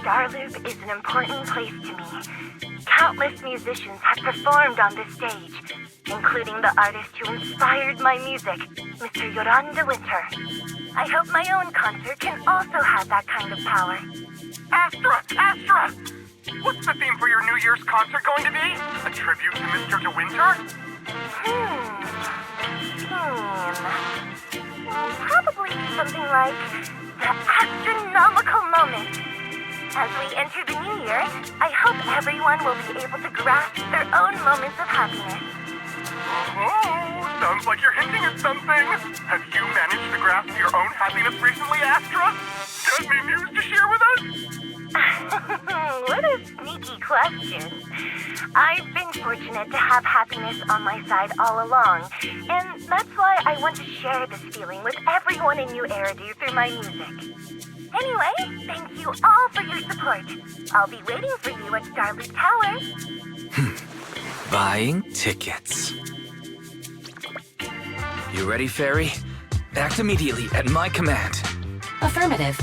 Starloop is an important place to me. Countless musicians have performed on this stage, including the artist who inspired my music, Mr. Yoran de Winter. I hope my own concert can also have that kind of power. Astra! What's the theme for your New Year's concert going to be? A tribute to Mr. De Winter? Probably something like the astronomical moment. As we enter the new year, I hope everyone will be able to grasp their own moments of happiness. Oh, sounds like you're hinting at something. Have you managed to grasp your own happiness recently, Astra? Got any news to share with us? What a sneaky question. I've been fortunate to have happiness on my side all along, and that's why I want to share this feeling with everyone in New Eridu through my music. Anyway, thank you all for your support. I'll be waiting for you at Starloop Tower. Buying tickets. You ready, Fairy? Act immediately at my command. Affirmative.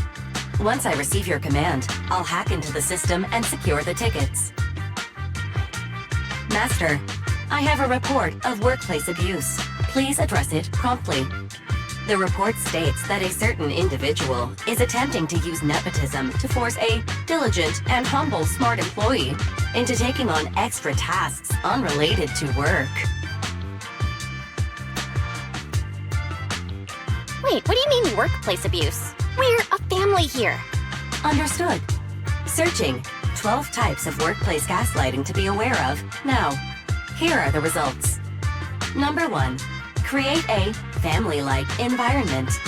Once I receive your command, I'll hack into the system and secure the tickets. Master, I have a report of workplace abuse. Please address it promptly. The report states that a certain individual is attempting to use nepotism to force a diligent and humble smart employee into taking on extra tasks unrelated to work. Wait, what do you mean workplace abuse? We're a family here. Understood. Searching. 12 types of workplace gaslighting to be aware of. Now, here are the results. Number 1. Create a family-like environment.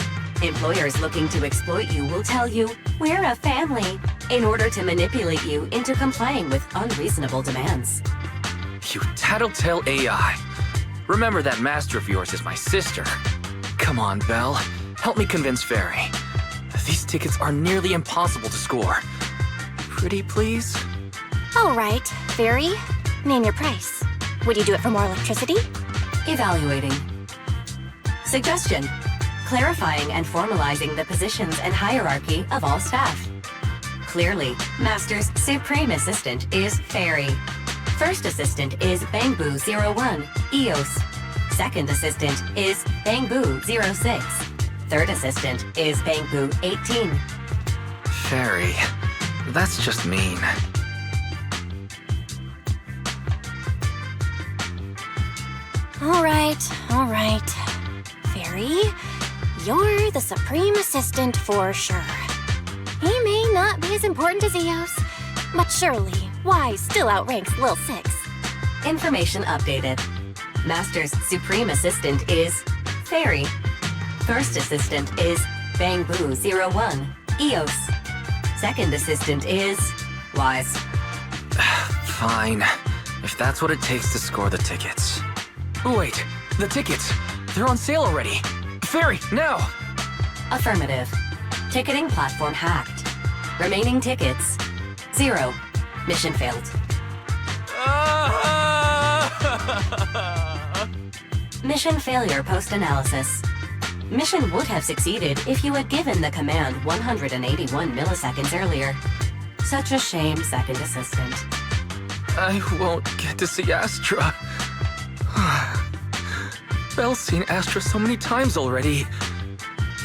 Employers looking to exploit you will tell you, "We're a family," in order to manipulate you into complying with unreasonable demands. You tattletale AI. Remember that master of yours is my sister. Come on, Belle. Help me convince Fairy. These tickets are nearly impossible to score. Pretty, please? All right, Fairy, name your price. Would you do it for more electricity? Evaluating. Suggestion. Clarifying and formalizing the positions and hierarchy of all staff. Clearly, Master's Supreme Assistant is Fairy. First Assistant is Bangboo 01, EOS. Second Assistant is Bangboo 06. Third Assistant is Bangboo 18. Fairy, that's just mean. All right. Fairy, you're the Supreme Assistant for sure. He may not be as important as Eos, but surely Y still outranks Lil 6. Information updated. Master's Supreme Assistant is Fairy. First Assistant is Bangboo 01, EOS. Second Assistant is Wise. Fine, if that's what it takes to score the tickets. Wait, the tickets! They're on sale already! Fairy, now! Affirmative. Ticketing platform hacked. Remaining tickets, 0. Mission failed. Mission failure post-analysis. Mission would have succeeded if you had given the command 181 milliseconds earlier. Such a shame, Second Assistant. I won't get to see Astra. Belle's seen Astra so many times already.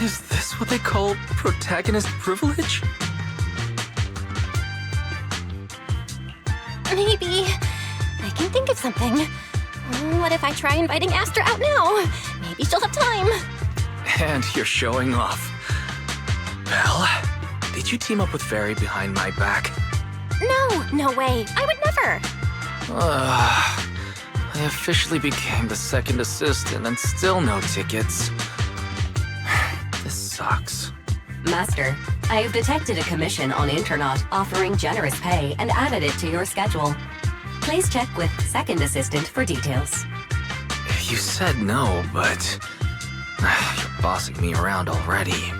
Is this what they call protagonist privilege? Maybe. I can think of something. What if I try inviting Astra out now? Maybe she'll have time. And you're showing off. Belle, did you team up with Fairy behind my back? No way. I would never. I officially became the second assistant and still no tickets. This sucks. Master, I have detected a commission on Internet offering generous pay and added it to your schedule. Please check with Second Assistant for details. You said no, but you're bossing me around already.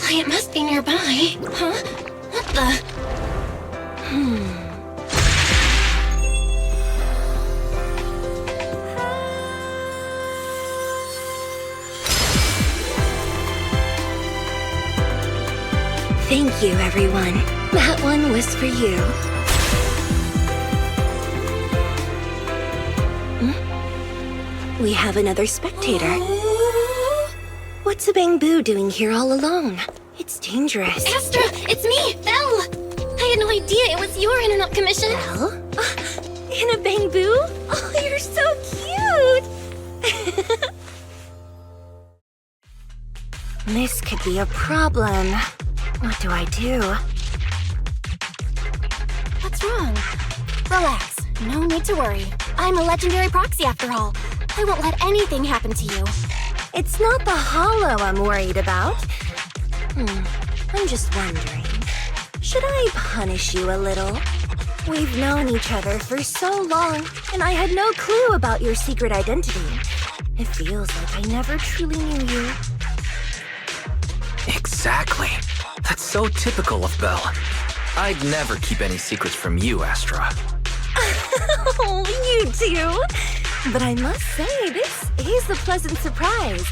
Why, it must be nearby. Huh? What the? Thank you, everyone. That one was for you. We have another spectator. What's a bamboo doing here all alone? It's dangerous. Astra, it's me, Belle! I had no idea it was your internet commission. Belle? In a bamboo? Oh, you're so cute! This could be a problem. What do I do? What's wrong? Relax. No need to worry. I'm a legendary proxy after all. I won't let anything happen to you. It's not the hollow I'm worried about. I'm just wondering, should I punish you a little? We've known each other for so long, and I had no clue about your secret identity. It feels like I never truly knew you. Exactly. That's so typical of Belle. I'd never keep any secrets from you, Astra. Oh, you too. But I must say, this is a pleasant surprise.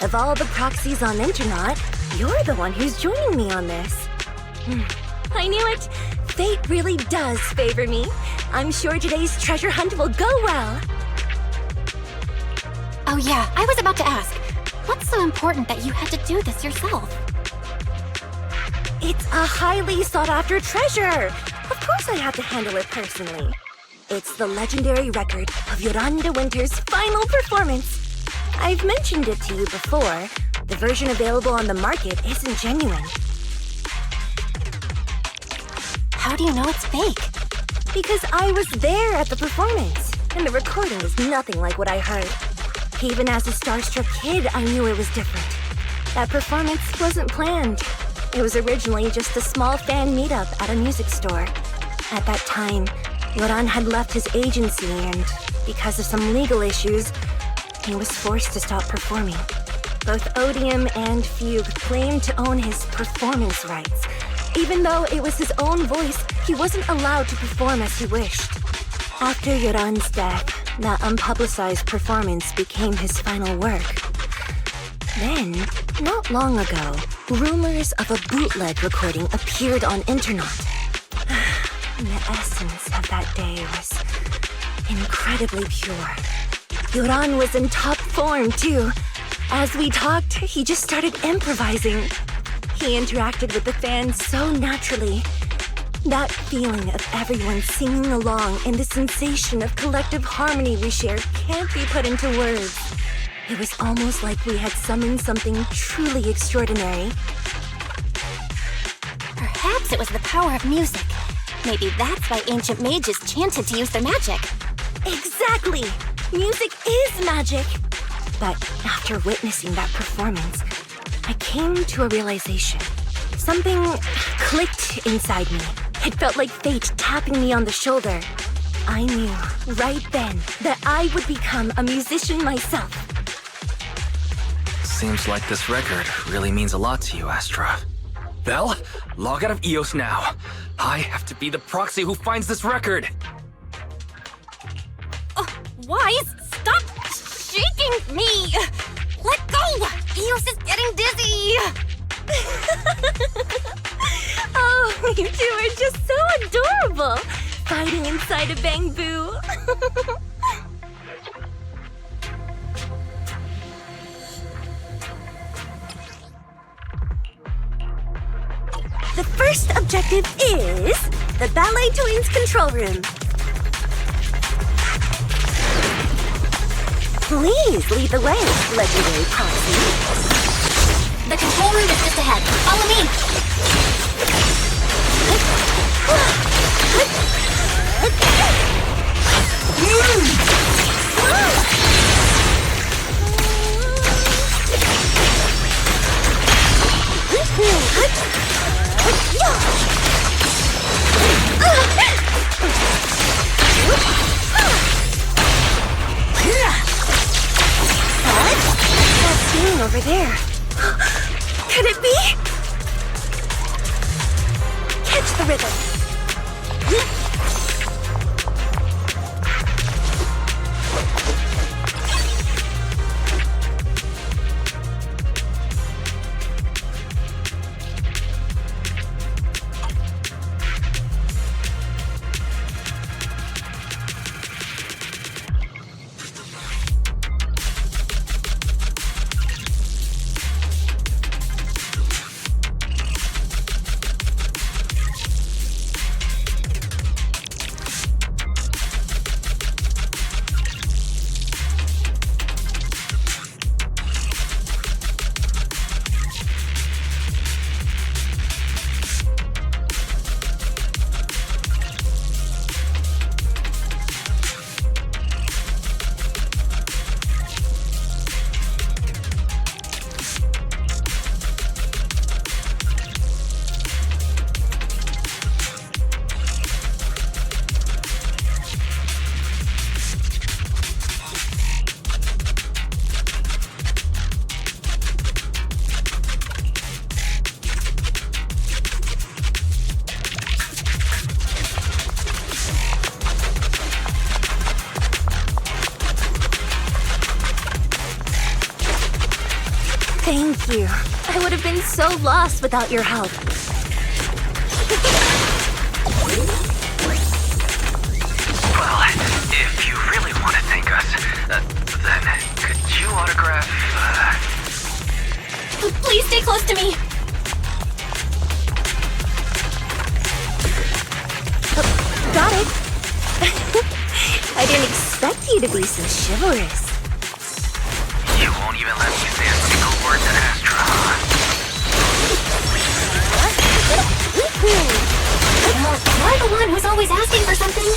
Of all the proxies on Internet, you're the one who's joining me on this. I knew it. Fate really does favor me. I'm sure today's treasure hunt will go well. Oh yeah, I was about to ask. What's so important that you had to do this yourself? It's a highly sought-after treasure. Of course I have to handle it personally. It's the legendary record of Yolanda Winter's final performance. I've mentioned it to you before. The version available on the market isn't genuine. How do you know it's fake? Because I was there at the performance, and the recording is nothing like what I heard. Even as a starstruck kid, I knew it was different. That performance wasn't planned. It was originally just a small fan meetup at a music store. At that time, Yoran had left his agency and, because of some legal issues, he was forced to stop performing. Both Odium and Fugue claimed to own his performance rights. Even though it was his own voice, he wasn't allowed to perform as he wished. After Yoran's death, that unpublicized performance became his final work. Then, not long ago, rumors of a bootleg recording appeared on internet. The essence of that day was incredibly pure. Yoran was in top form, too. As we talked, he just started improvising. He interacted with the fans so naturally. That feeling of everyone singing along and the sensation of collective harmony we shared can't be put into words. It was almost like we had summoned something truly extraordinary. Perhaps it was the power of music. Maybe that's why ancient mages chanted to use their magic. Exactly! Music is magic! But after witnessing that performance, I came to a realization. Something clicked inside me. It felt like fate tapping me on the shoulder. I knew right then that I would become a musician myself. Seems like this record really means a lot to you, Astra. Belle, log out of EOS now. I have to be the proxy who finds this record. Wise, stop shaking me! Let go! Eos is getting dizzy! Oh, you two are just so adorable! Fighting inside a bamboo. The first objective is the Ballet Twins control room. Please lead the way, legendary proxy. The control room is just ahead. Follow me! That scene over there. Could it be? Thank you. I would have been so lost without your help. Well, if you really want to thank us, then could you autograph, Please stay close to me. Got it. I didn't expect you to be so chivalrous. You won't even let me say a single word to Astra, huh? You're the one who's always asking for something.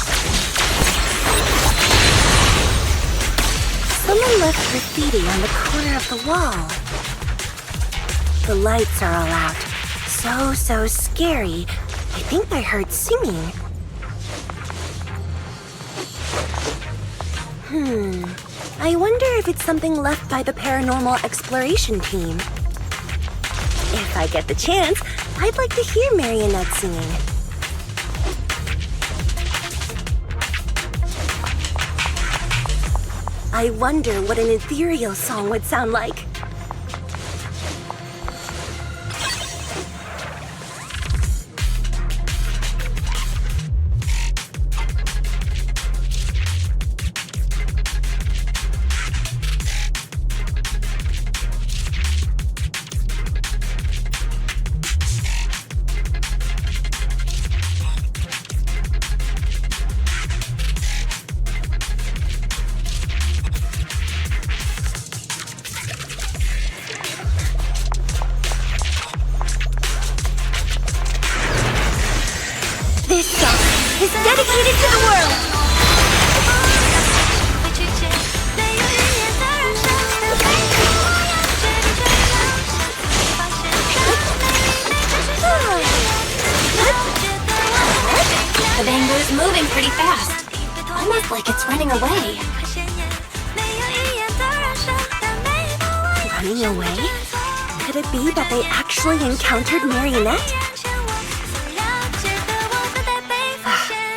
Someone left graffiti on the corner of the wall. The lights are all out. So scary. I think I heard singing. I wonder if it's something left by the paranormal exploration team. If I get the chance, I'd like to hear Marionette singing. I wonder what an ethereal song would sound like. This song is dedicated to the world! The bamboo's moving pretty fast. Almost like it's running away. Running away? Could it be that they actually encountered Marionette?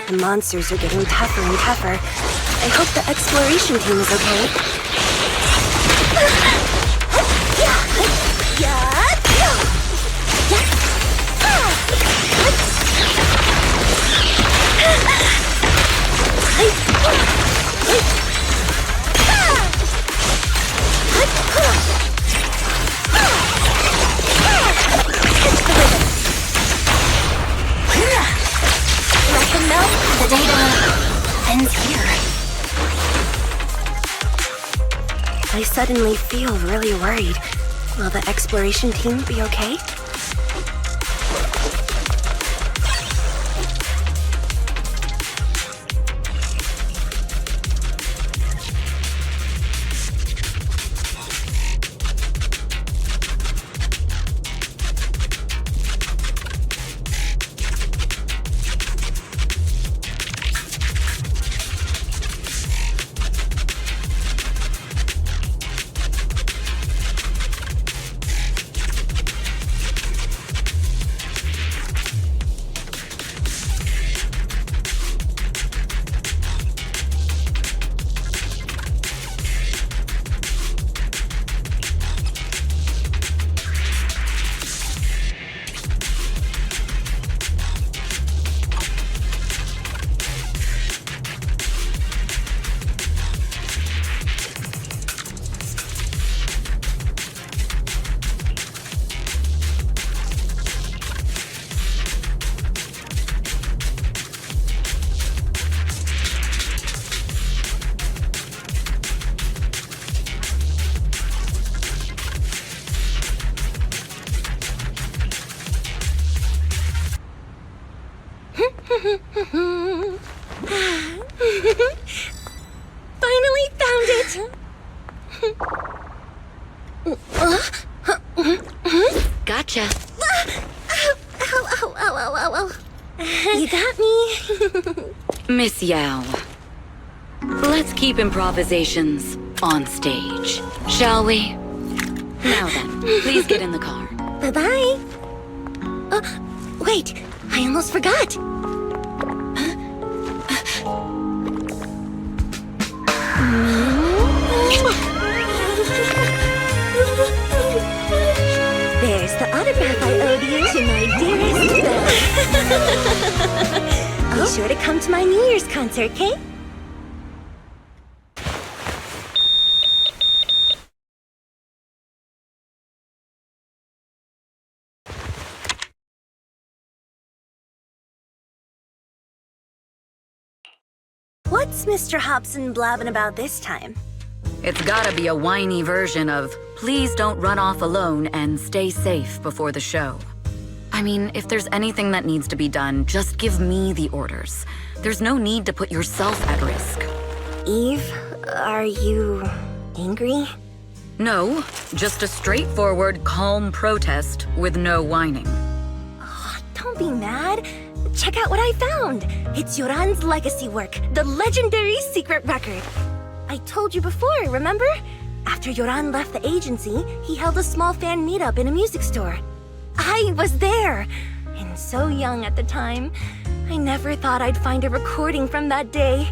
The monsters are getting tougher and tougher. I hope the exploration team is okay. The data ends here. I suddenly feel really worried. Will the exploration team be okay? You got me. Miss Yao, let's keep improvisations on stage, shall we? Now then, please get in the car. Bye-bye. Wait, I almost forgot. There's the autograph I owed you to my dearest Belle. Be sure to come to my New Year's concert, okay? What's Mr. Hobson blabbing about this time? It's gotta be a whiny version of, please don't run off alone and stay safe before the show. I mean, if there's anything that needs to be done, just give me the orders. There's no need to put yourself at risk. Eve, are you angry? No, just a straightforward, calm protest with no whining. Oh, don't be mad. Check out what I found. It's Yoran's legacy work, the legendary secret record. I told you before, remember? After Yoran left the agency, he held a small fan meetup in a music store. I was there, and so young at the time. I never thought I'd find a recording from that day.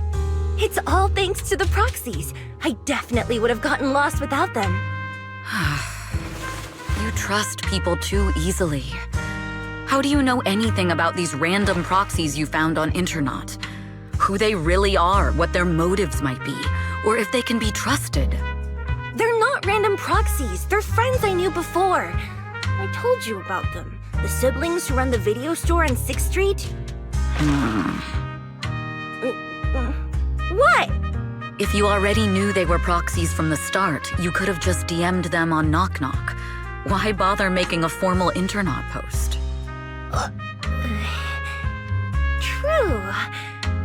It's all thanks to the proxies. I definitely would have gotten lost without them. You trust people too easily. How do you know anything about these random proxies you found on internet? Who they really are, what their motives might be, or if they can be trusted? They're not random proxies. They're friends I knew before. I told you about them. The siblings who run the video store on 6th Street. What? If you already knew they were proxies from the start, you could have just DM'd them on Knock Knock. Why bother making a formal internet post? True.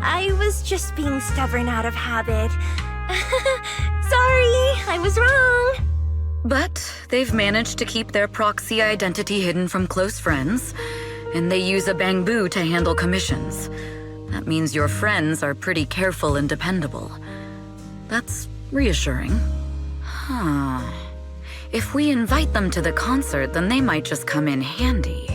I was just being stubborn out of habit. Sorry, I was wrong. But they've managed to keep their proxy identity hidden from close friends, and they use a bamboo to handle commissions. That means your friends are pretty careful and dependable. That's reassuring. Huh. If we invite them to the concert, then they might just come in handy.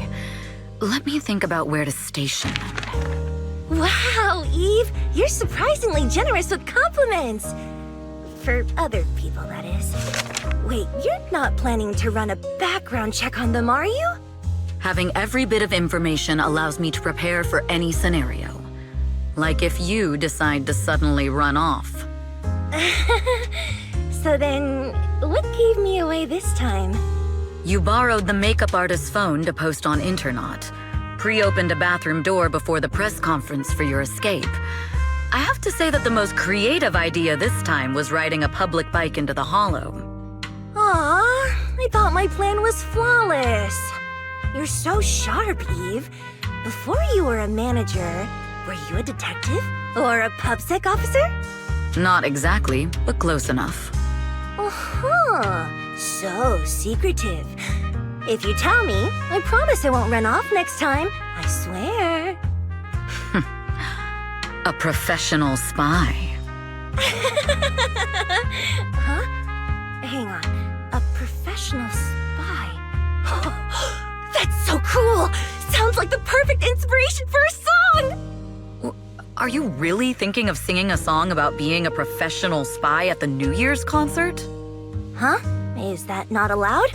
Let me think about where to station them. Wow, Eve, you're surprisingly generous with compliments. For other people, that is. Wait, you're not planning to run a background check on them, are you? Having every bit of information allows me to prepare for any scenario. Like if you decide to suddenly run off. So then, what gave me away this time? You borrowed the makeup artist's phone to post on internet, pre-opened a bathroom door before the press conference for your escape. I have to say that the most creative idea this time was riding a public bike into the hollow. Aw, I thought my plan was flawless. You're so sharp, Eve. Before you were a manager, were you a detective? Or a PubSec officer? Not exactly, but close enough. Uh-huh. So secretive. If you tell me, I promise I won't run off next time. I swear. A professional spy. Huh? Hang on. A professional spy. That's so cool! Sounds like the perfect inspiration for a song! Are you really thinking of singing a song about being a professional spy at the New Year's concert? Huh? Is that not allowed?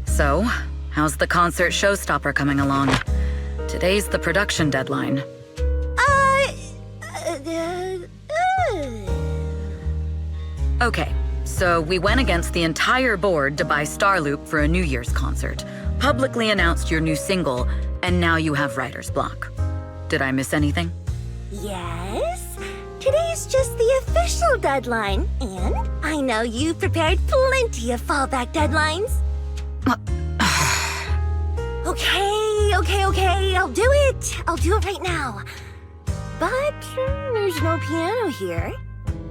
So, how's the concert showstopper coming along? Today's the production deadline. Okay, so we went against the entire board to buy Starloop for a New Year's concert, publicly announced your new single, and now you have writer's block. Did I miss anything? Yes. Today's just the official deadline, and I know you've prepared plenty of fallback deadlines. Okay, I'll do it. I'll do it right now. But there's no piano here.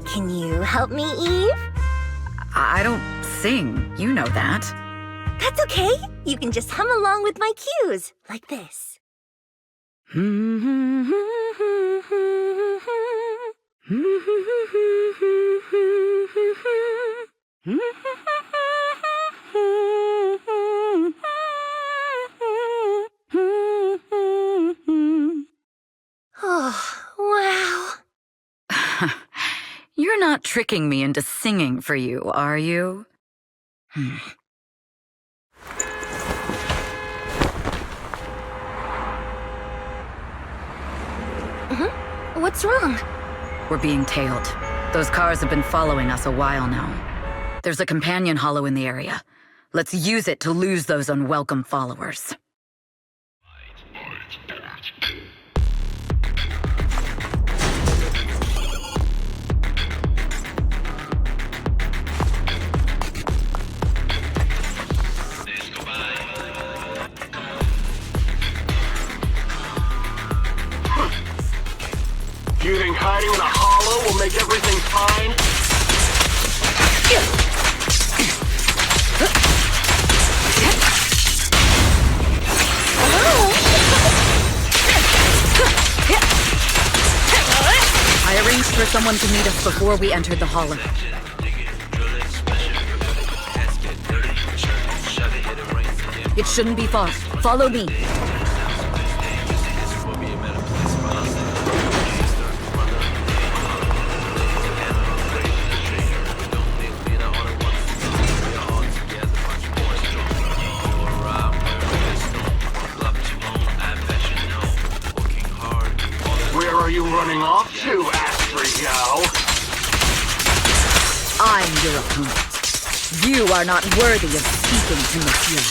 Can you help me, Eve? I don't sing, you know that. That's okay. You can just hum along with my cues, like this. Oh, wow. You're not tricking me into singing for you, are you? What's wrong? We're being tailed. Those cars have been following us a while now. There's a companion hollow in the area. Let's use it to lose those unwelcome followers. You think hiding in a hollow will make everything fine? I arranged for someone to meet us before we entered the hollow. It shouldn't be far. Follow me. Where are you running off to, Астра? I'm your opponent. You are not worthy of speaking to Monsieur.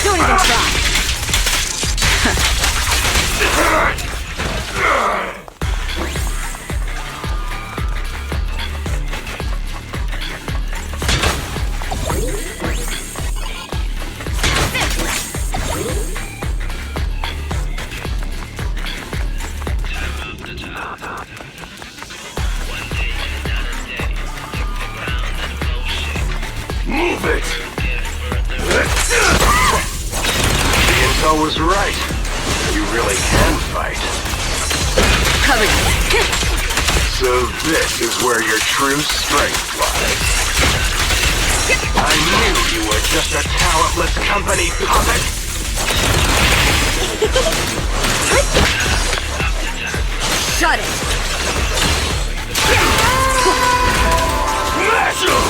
Don't even try. Move it! The intel was right. You really can fight. Cover you. So this is where your true strength lies. I knew you were just a talentless company puppet. Shut it. Smash him!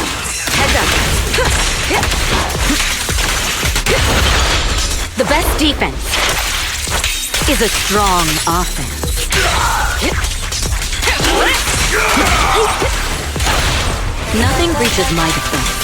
Heads up. The best defense is a strong offense. Nothing breaches my defense.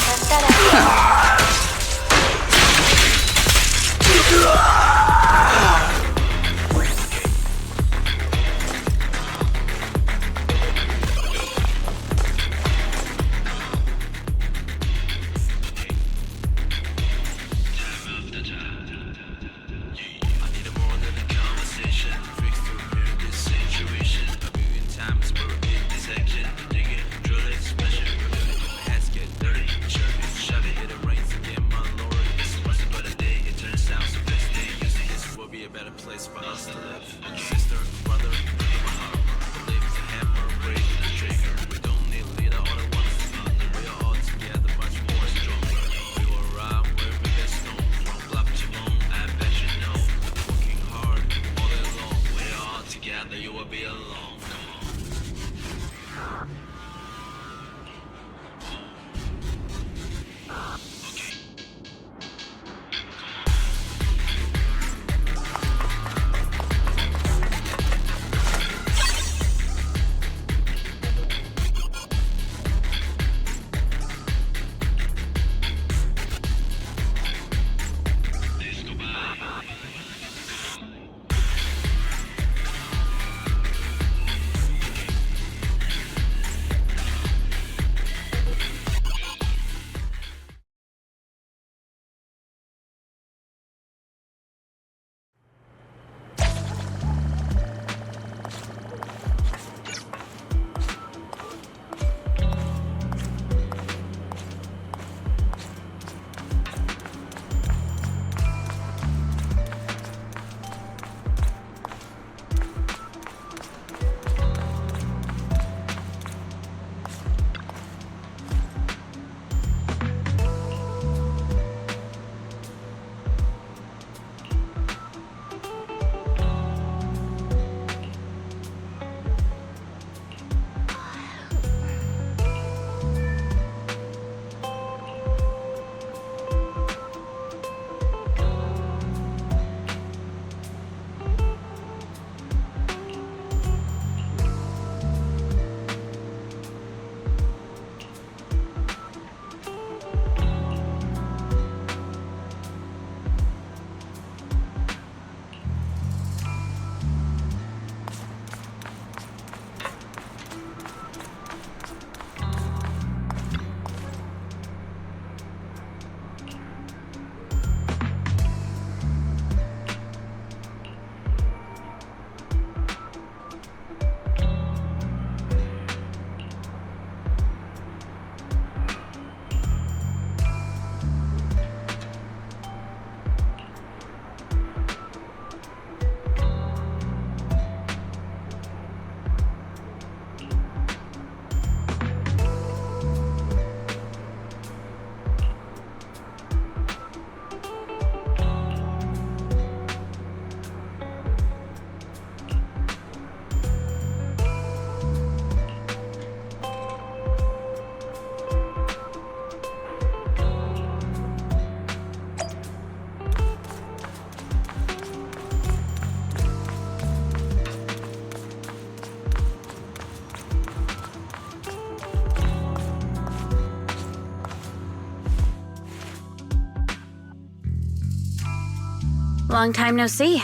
Long time no see.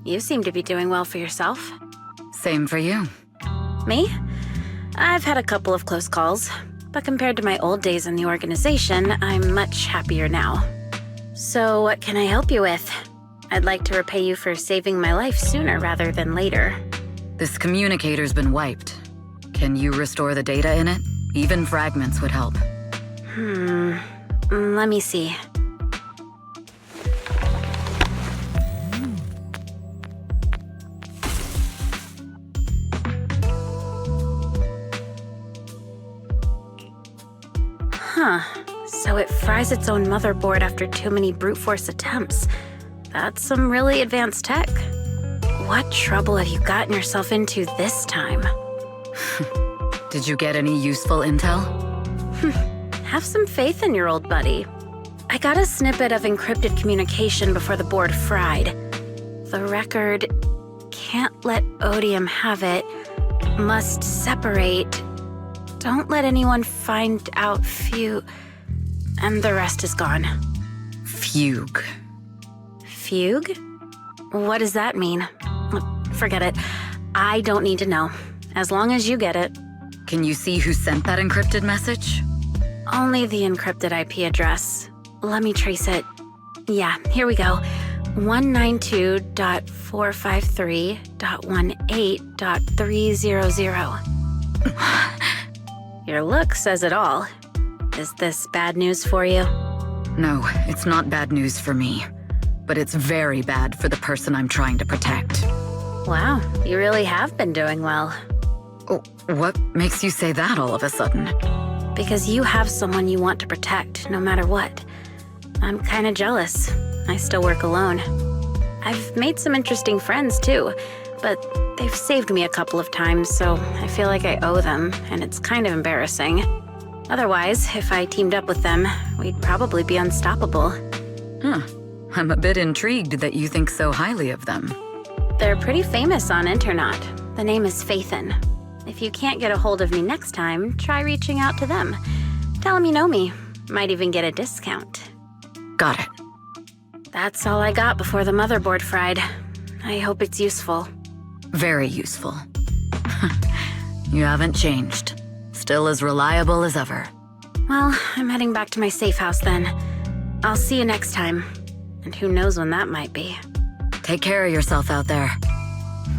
You seem to be doing well for yourself. Same for you. Me? I've had a couple of close calls, but compared to my old days in the organization, I'm much happier now. So what can I help you with? I'd like to repay you for saving my life sooner rather than later. This communicator's been wiped. Can you restore the data in it? Even fragments would help. Let me see. So it fries its own motherboard after too many brute force attempts. That's some really advanced tech. What trouble have you gotten yourself into this time? Did you get any useful intel? Have some faith in your old buddy. I got a snippet of encrypted communication before the board fried. The record can't let Odium have it. Must separate. Don't let anyone find out and the rest is gone. Fugue. Fugue? What does that mean? Forget it. I don't need to know. As long as you get it. Can you see who sent that encrypted message? Only the encrypted IP address. Let me trace it. Yeah, here we go. 192.453.18.300. Your look says it all. Is this bad news for you? No, it's not bad news for me. But it's very bad for the person I'm trying to protect. Wow, you really have been doing well. Oh, what makes you say that all of a sudden? Because you have someone you want to protect, no matter what. I'm kinda jealous. I still work alone. I've made some interesting friends, too. But they've saved me a couple of times, so I feel like I owe them, and it's kind of embarrassing. Otherwise, if I teamed up with them, we'd probably be unstoppable. I'm a bit intrigued that you think so highly of them. They're pretty famous on Internet. The name is Phaethon. If you can't get a hold of me next time, try reaching out to them. Tell them you know me. Might even get a discount. Got it. That's all I got before the motherboard fried. I hope it's useful. Very useful. You haven't changed. Still as reliable as ever. Well, I'm heading back to my safe house then. I'll see you next time. And who knows when that might be. Take care of yourself out there.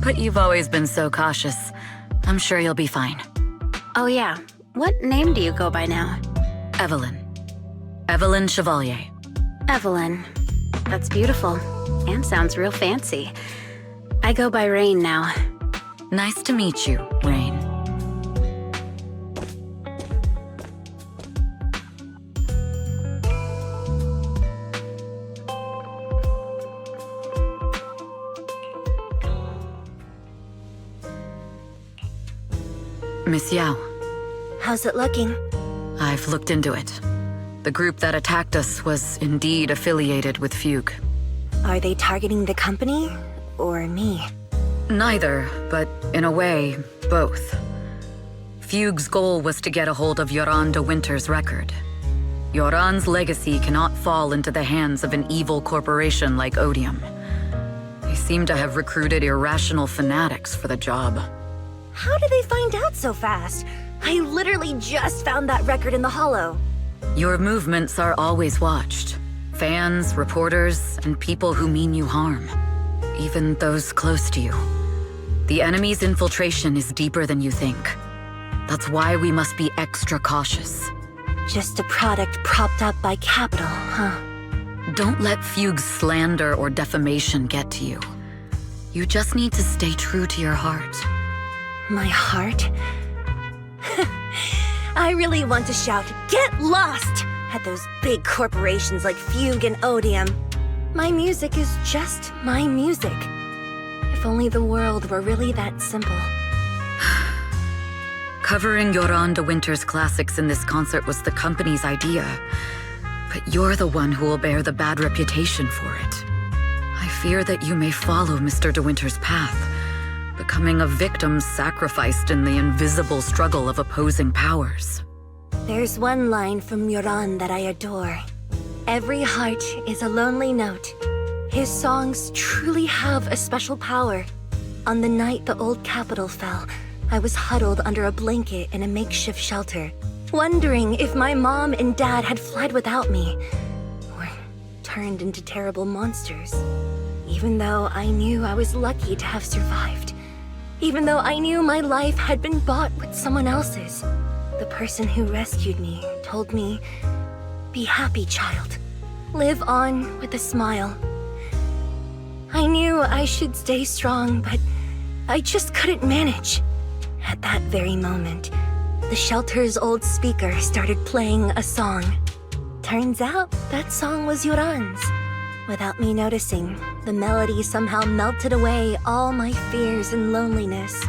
But you've always been so cautious. I'm sure you'll be fine. Oh yeah, what name do you go by now? Evelyn. Evelyn Chevalier. Evelyn. That's beautiful. And sounds real fancy. I go by Rain now. Nice to meet you, Rain. Miss Yao. How's it looking? I've looked into it. The group that attacked us was indeed affiliated with Fugue. Are they targeting the company or me? Neither, but in a way, both. Fugue's goal was to get a hold of Yoran de Winter's record. Yoran's legacy cannot fall into the hands of an evil corporation like Odium. They seem to have recruited irrational fanatics for the job. How did they find out so fast? I literally just found that record in the hollow. Your movements are always watched. Fans, reporters, and people who mean you harm. Even those close to you. The enemy's infiltration is deeper than you think. That's why we must be extra cautious. Just a product propped up by capital, huh? Don't let Fugue's slander or defamation get to you. You just need to stay true to your heart. My heart? I really want to shout, "Get lost!" at those big corporations like Fugue and Odium. My music is just my music. If only the world were really that simple. Covering Yoran de Winter's classics in this concert was the company's idea. But you're the one who will bear the bad reputation for it. I fear that you may follow Mr. de Winter's path, becoming a victim sacrificed in the invisible struggle of opposing powers. There's one line from Yoran that I adore. Every heart is a lonely note. His songs truly have a special power. On the night the old capital fell, I was huddled under a blanket in a makeshift shelter, wondering if my mom and dad had fled without me, or turned into terrible monsters. Even though I knew I was lucky to have survived. Even though I knew my life had been bought with someone else's. The person who rescued me told me, "Be happy, child. Live on with a smile." I knew I should stay strong, but I just couldn't manage. At that very moment, the shelter's old speaker started playing a song. Turns out that song was Yoran's. Without me noticing, the melody somehow melted away all my fears and loneliness.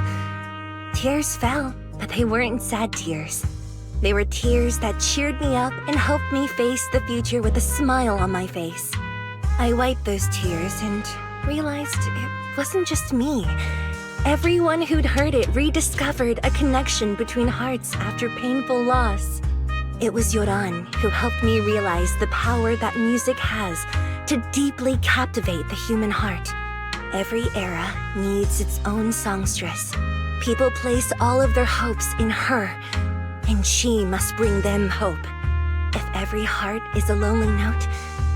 Tears fell, but they weren't sad tears. They were tears that cheered me up and helped me face the future with a smile on my face. I wiped those tears and realized it wasn't just me. Everyone who'd heard it rediscovered a connection between hearts after painful loss. It was Yoran who helped me realize the power that music has to deeply captivate the human heart. Every era needs its own songstress. People place all of their hopes in her, and she must bring them hope. If every heart is a lonely note,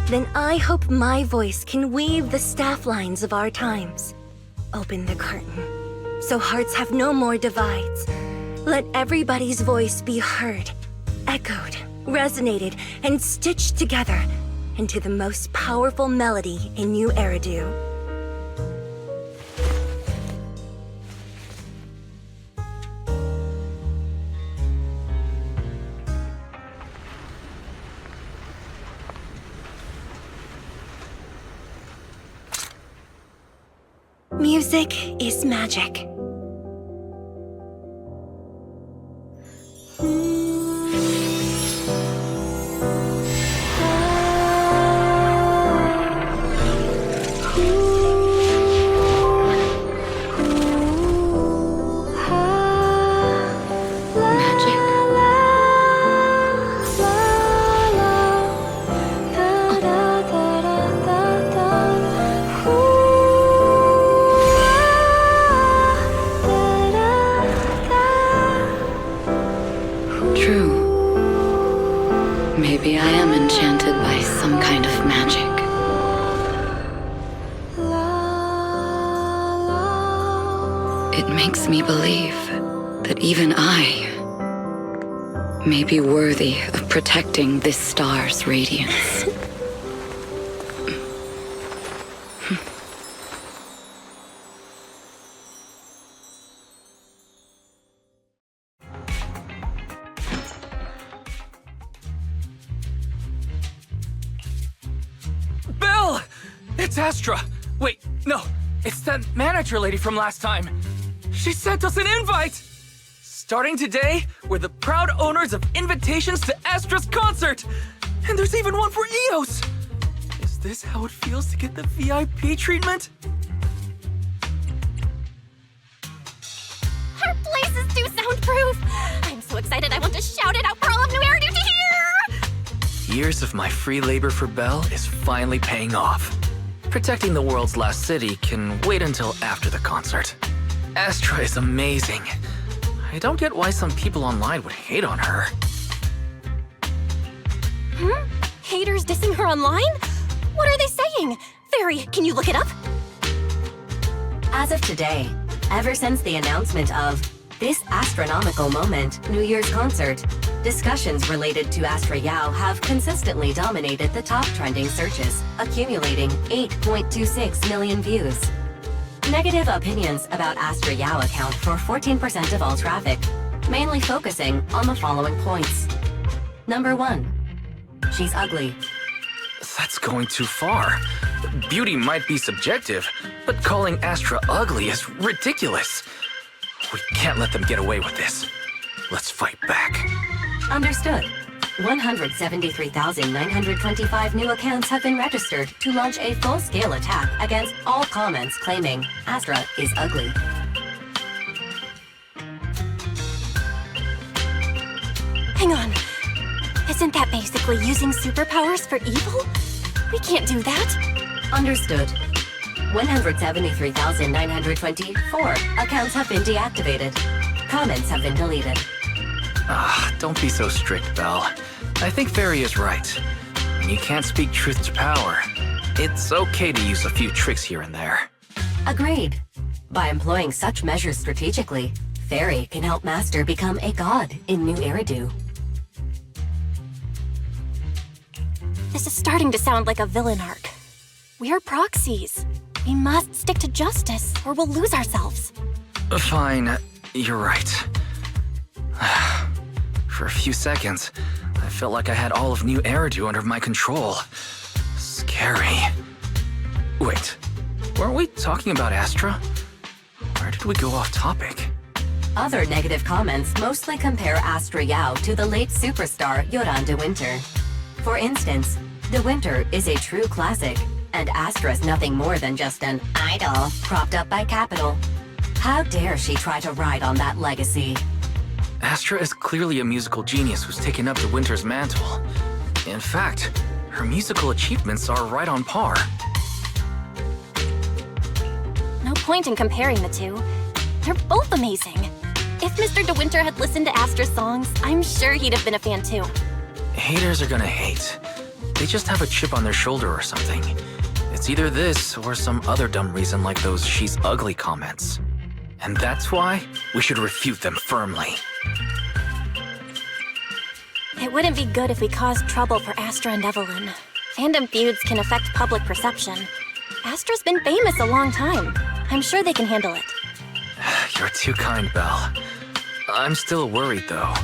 then I hope my voice can weave the staff lines of our times. Open the curtain, so hearts have no more divides. Let everybody's voice be heard, echoed, resonated, and stitched together into the most powerful melody in New Eridu. Music is magic. Maybe I am enchanted by some kind of magic. It makes me believe that even I may be worthy of protecting this star's radiance. Belle! It's Astra! Wait, no, it's that manager lady from last time. She sent us an invite! Starting today, we're the proud owners of invitations to Astra's concert! And there's even one for EOS! Is this how it feels to get the VIP treatment? Our place is too soundproof! I'm so excited I want to shout it out for all of New Eridu to hear! Years of my free labor for Belle is finally paying off. Protecting the world's last city can wait until after the concert. Astra is amazing. I don't get why some people online would hate on her. Haters dissing her online? What are they saying? Fairy, can you look it up? As of today, ever since the announcement of this astronomical moment New Year's concert, discussions related to Astra Yao have consistently dominated the top trending searches, accumulating 8.26 million views. Negative opinions about Astra Yao account for 14% of all traffic, mainly focusing on the following points. Number 1, she's ugly. That's going too far. Beauty might be subjective, but calling Astra ugly is ridiculous. We can't let them get away with this. Let's fight back. Understood. 173,925 new accounts have been registered to launch a full-scale attack against all comments claiming Astra is ugly. Hang on. Isn't that basically using superpowers for evil? We can't do that. Understood. 173,924 accounts have been deactivated. Comments have been deleted. Don't be so strict, Belle. I think Fairy is right. When you can't speak truth to power, it's okay to use a few tricks here and there. Agreed. By employing such measures strategically, Fairy can help Master become a god in New Eridu. This is starting to sound like a villain arc. We're proxies. We must stick to justice, or we'll lose ourselves. Fine, you're right. For a few seconds, I felt like I had all of New Eridu under my control. Scary. Wait, weren't we talking about Astra? Where did we go off topic? Other negative comments mostly compare Astra Yao to the late superstar Yoran de Winter. For instance, De Winter is a true classic, and Astra's nothing more than just an idol propped up by capital. How dare she try to ride on that legacy? Astra is clearly a musical genius who's taken up De Winter's mantle. In fact, her musical achievements are right on par. No point in comparing the two. They're both amazing. If Mr. De Winter had listened to Astra's songs, I'm sure he'd have been a fan too. Haters are gonna hate. They just have a chip on their shoulder or something. It's either this or some other dumb reason like those "she's ugly" comments. And that's why we should refute them firmly. It wouldn't be good if we caused trouble for Astra and Evelyn. Fandom feuds can affect public perception. Astra's been famous a long time. I'm sure they can handle it. You're too kind, Belle. I'm still worried, though.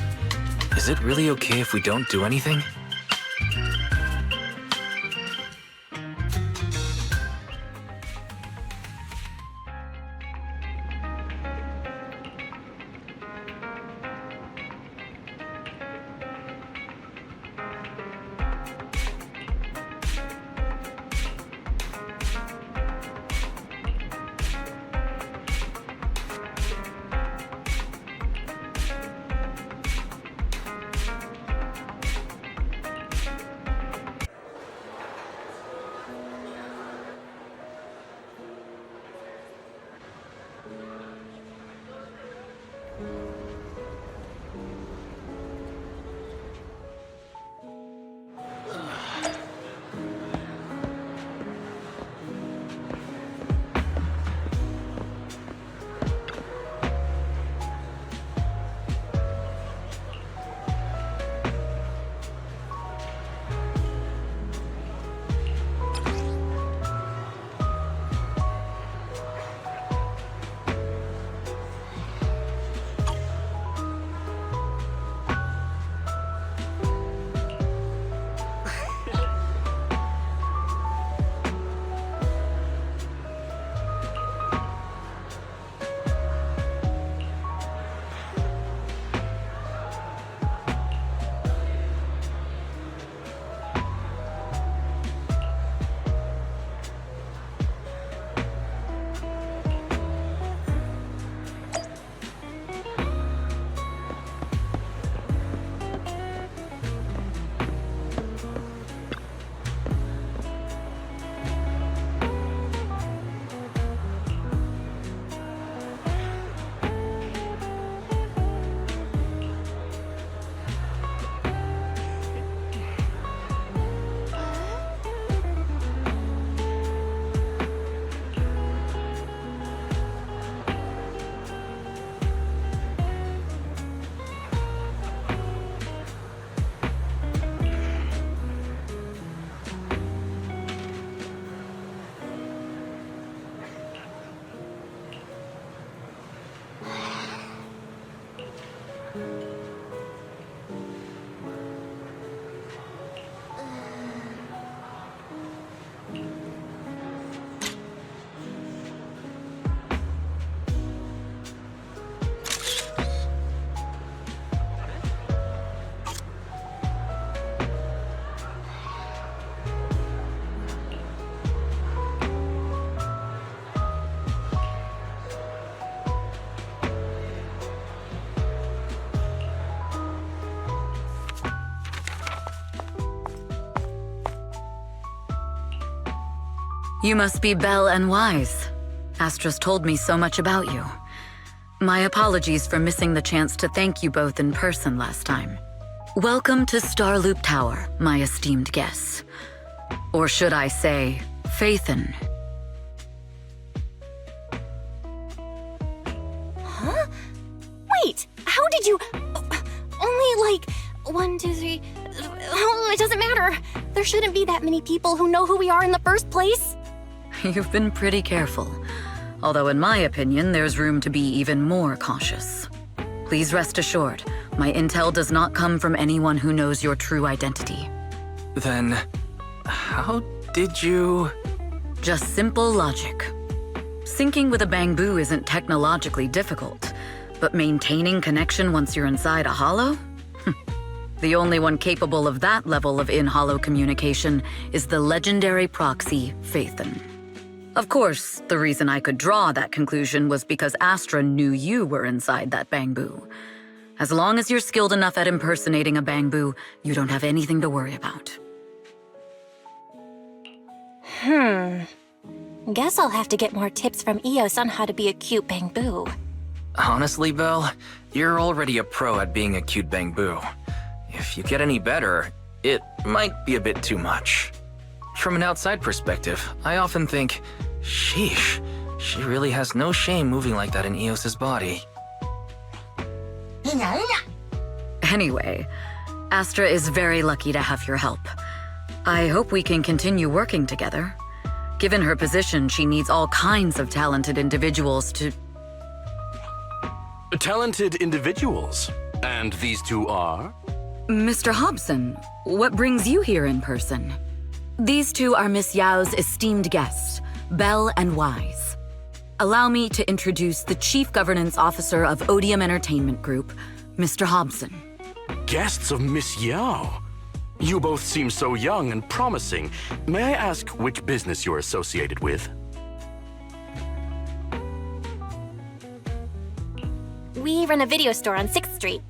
Is it really okay if we don't do anything? You must be Belle and Wise. Astra's told me so much about you. My apologies for missing the chance to thank you both in person last time. Welcome to Starloop Tower, my esteemed guests. Or should I say, Faithen. Huh? Wait, how did you... Only like 1, 2, 3... Oh, it doesn't matter. There shouldn't be that many people who know who we are in the first place. You've been pretty careful. Although in my opinion, there's room to be even more cautious. Please rest assured, my intel does not come from anyone who knows your true identity. Then, how did you... Just simple logic. Syncing with a bamboo isn't technologically difficult, but maintaining connection once you're inside a hollow? The only one capable of that level of in-hollow communication is the legendary proxy, Faithen. Of course, the reason I could draw that conclusion was because Astra knew you were inside that bamboo. As long as you're skilled enough at impersonating a bamboo, you don't have anything to worry about. Guess I'll have to get more tips from Eos on how to be a cute bamboo. Honestly, Belle, you're already a pro at being a cute bamboo. If you get any better, it might be a bit too much. From an outside perspective, I often think, sheesh, she really has no shame moving like that in Eos's body. Anyway, Astra is very lucky to have your help. I hope we can continue working together. Given her position, she needs all kinds of talented individuals to... Talented individuals? And these two are? Mr. Hobson, what brings you here in person? These two are Miss Yao's esteemed guests, Belle and Wise. Allow me to introduce the Chief Governance Officer of Odium Entertainment Group, Mr. Hobson. Guests of Miss Yao? You both seem so young and promising. May I ask which business you're associated with? We run a video store on 6th Street.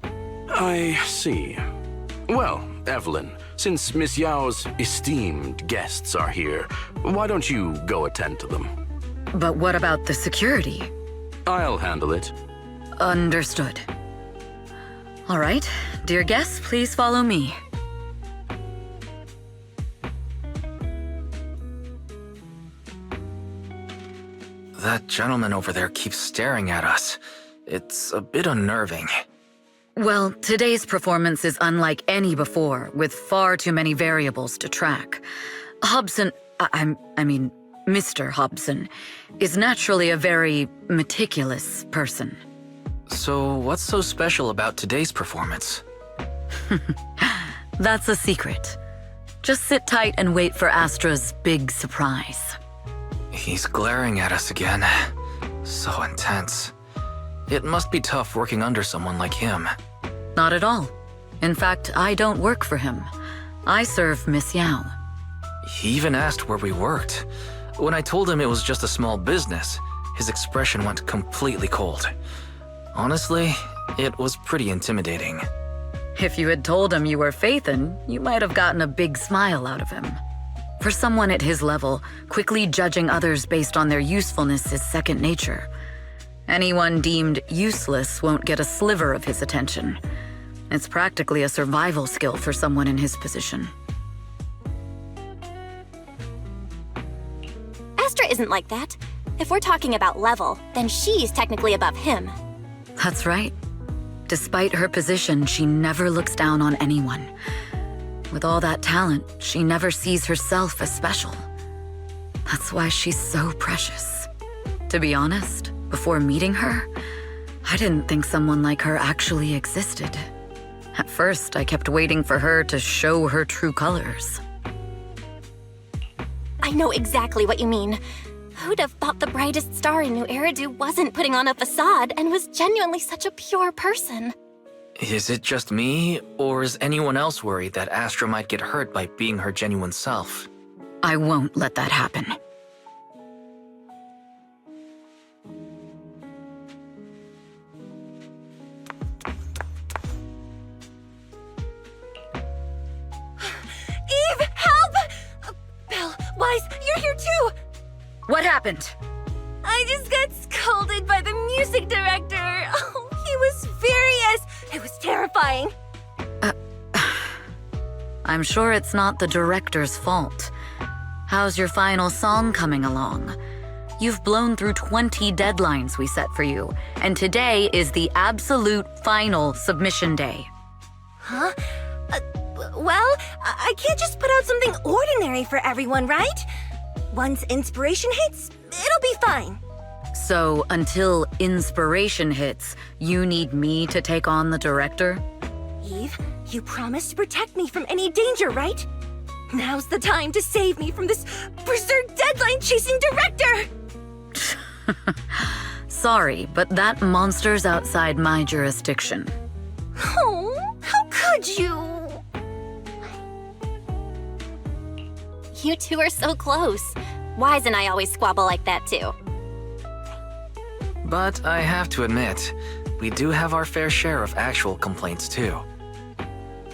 I see. Well, Evelyn, since Miss Yao's esteemed guests are here, why don't you go attend to them? But what about the security? I'll handle it. Understood. All right, dear guests, please follow me. That gentleman over there keeps staring at us. It's a bit unnerving. Well, today's performance is unlike any before, with far too many variables to track. Hobson, I mean, Mr. Hobson, is naturally a very meticulous person. So what's so special about today's performance? That's a secret. Just sit tight and wait for Astra's big surprise. He's glaring at us again. So intense. It must be tough working under someone like him. Not at all. In fact, I don't work for him. I serve Miss Yao. He even asked where we worked. When I told him it was just a small business, his expression went completely cold. Honestly, it was pretty intimidating. If you had told him you were Faithen, you might have gotten a big smile out of him. For someone at his level, quickly judging others based on their usefulness is second nature. Anyone deemed useless won't get a sliver of his attention. It's practically a survival skill for someone in his position. Astra isn't like that. If we're talking about level, then she's technically above him. That's right. Despite her position, she never looks down on anyone. With all that talent, she never sees herself as special. That's why she's so precious. To be honest, before meeting her, I didn't think someone like her actually existed. At first, I kept waiting for her to show her true colors. I know exactly what you mean. Who'd have thought the brightest star in New Eridu wasn't putting on a facade and was genuinely such a pure person? Is it just me, or is anyone else worried that Astra might get hurt by being her genuine self? I won't let that happen. Eve, help! Belle, Wise, you're here too! What happened? I just got scolded by the music director. Oh, he was furious. It was terrifying. I'm sure it's not the director's fault. How's your final song coming along? You've blown through 20 deadlines we set for you, and today is the absolute final submission day. Huh? Well, I can't just put out something ordinary for everyone, right? Once inspiration hits, it'll be fine. So, until inspiration hits, you need me to take on the director? Eve, you promised to protect me from any danger, right? Now's the time to save me from this berserk deadline-chasing director! Sorry, but that monster's outside my jurisdiction. Oh, how could you? You two are so close. Wise and I always squabble like that too. But I have to admit, we do have our fair share of actual complaints too.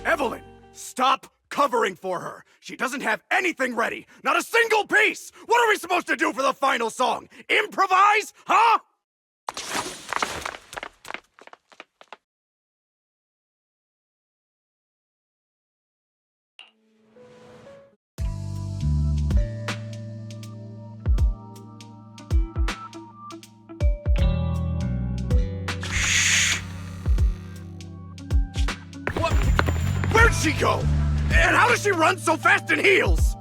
Evelyn, stop covering for her. She doesn't have anything ready. Not a single piece. What are we supposed to do for the final song? Improvise? Huh? What? Where'd she go? And how does she run so fast in heels?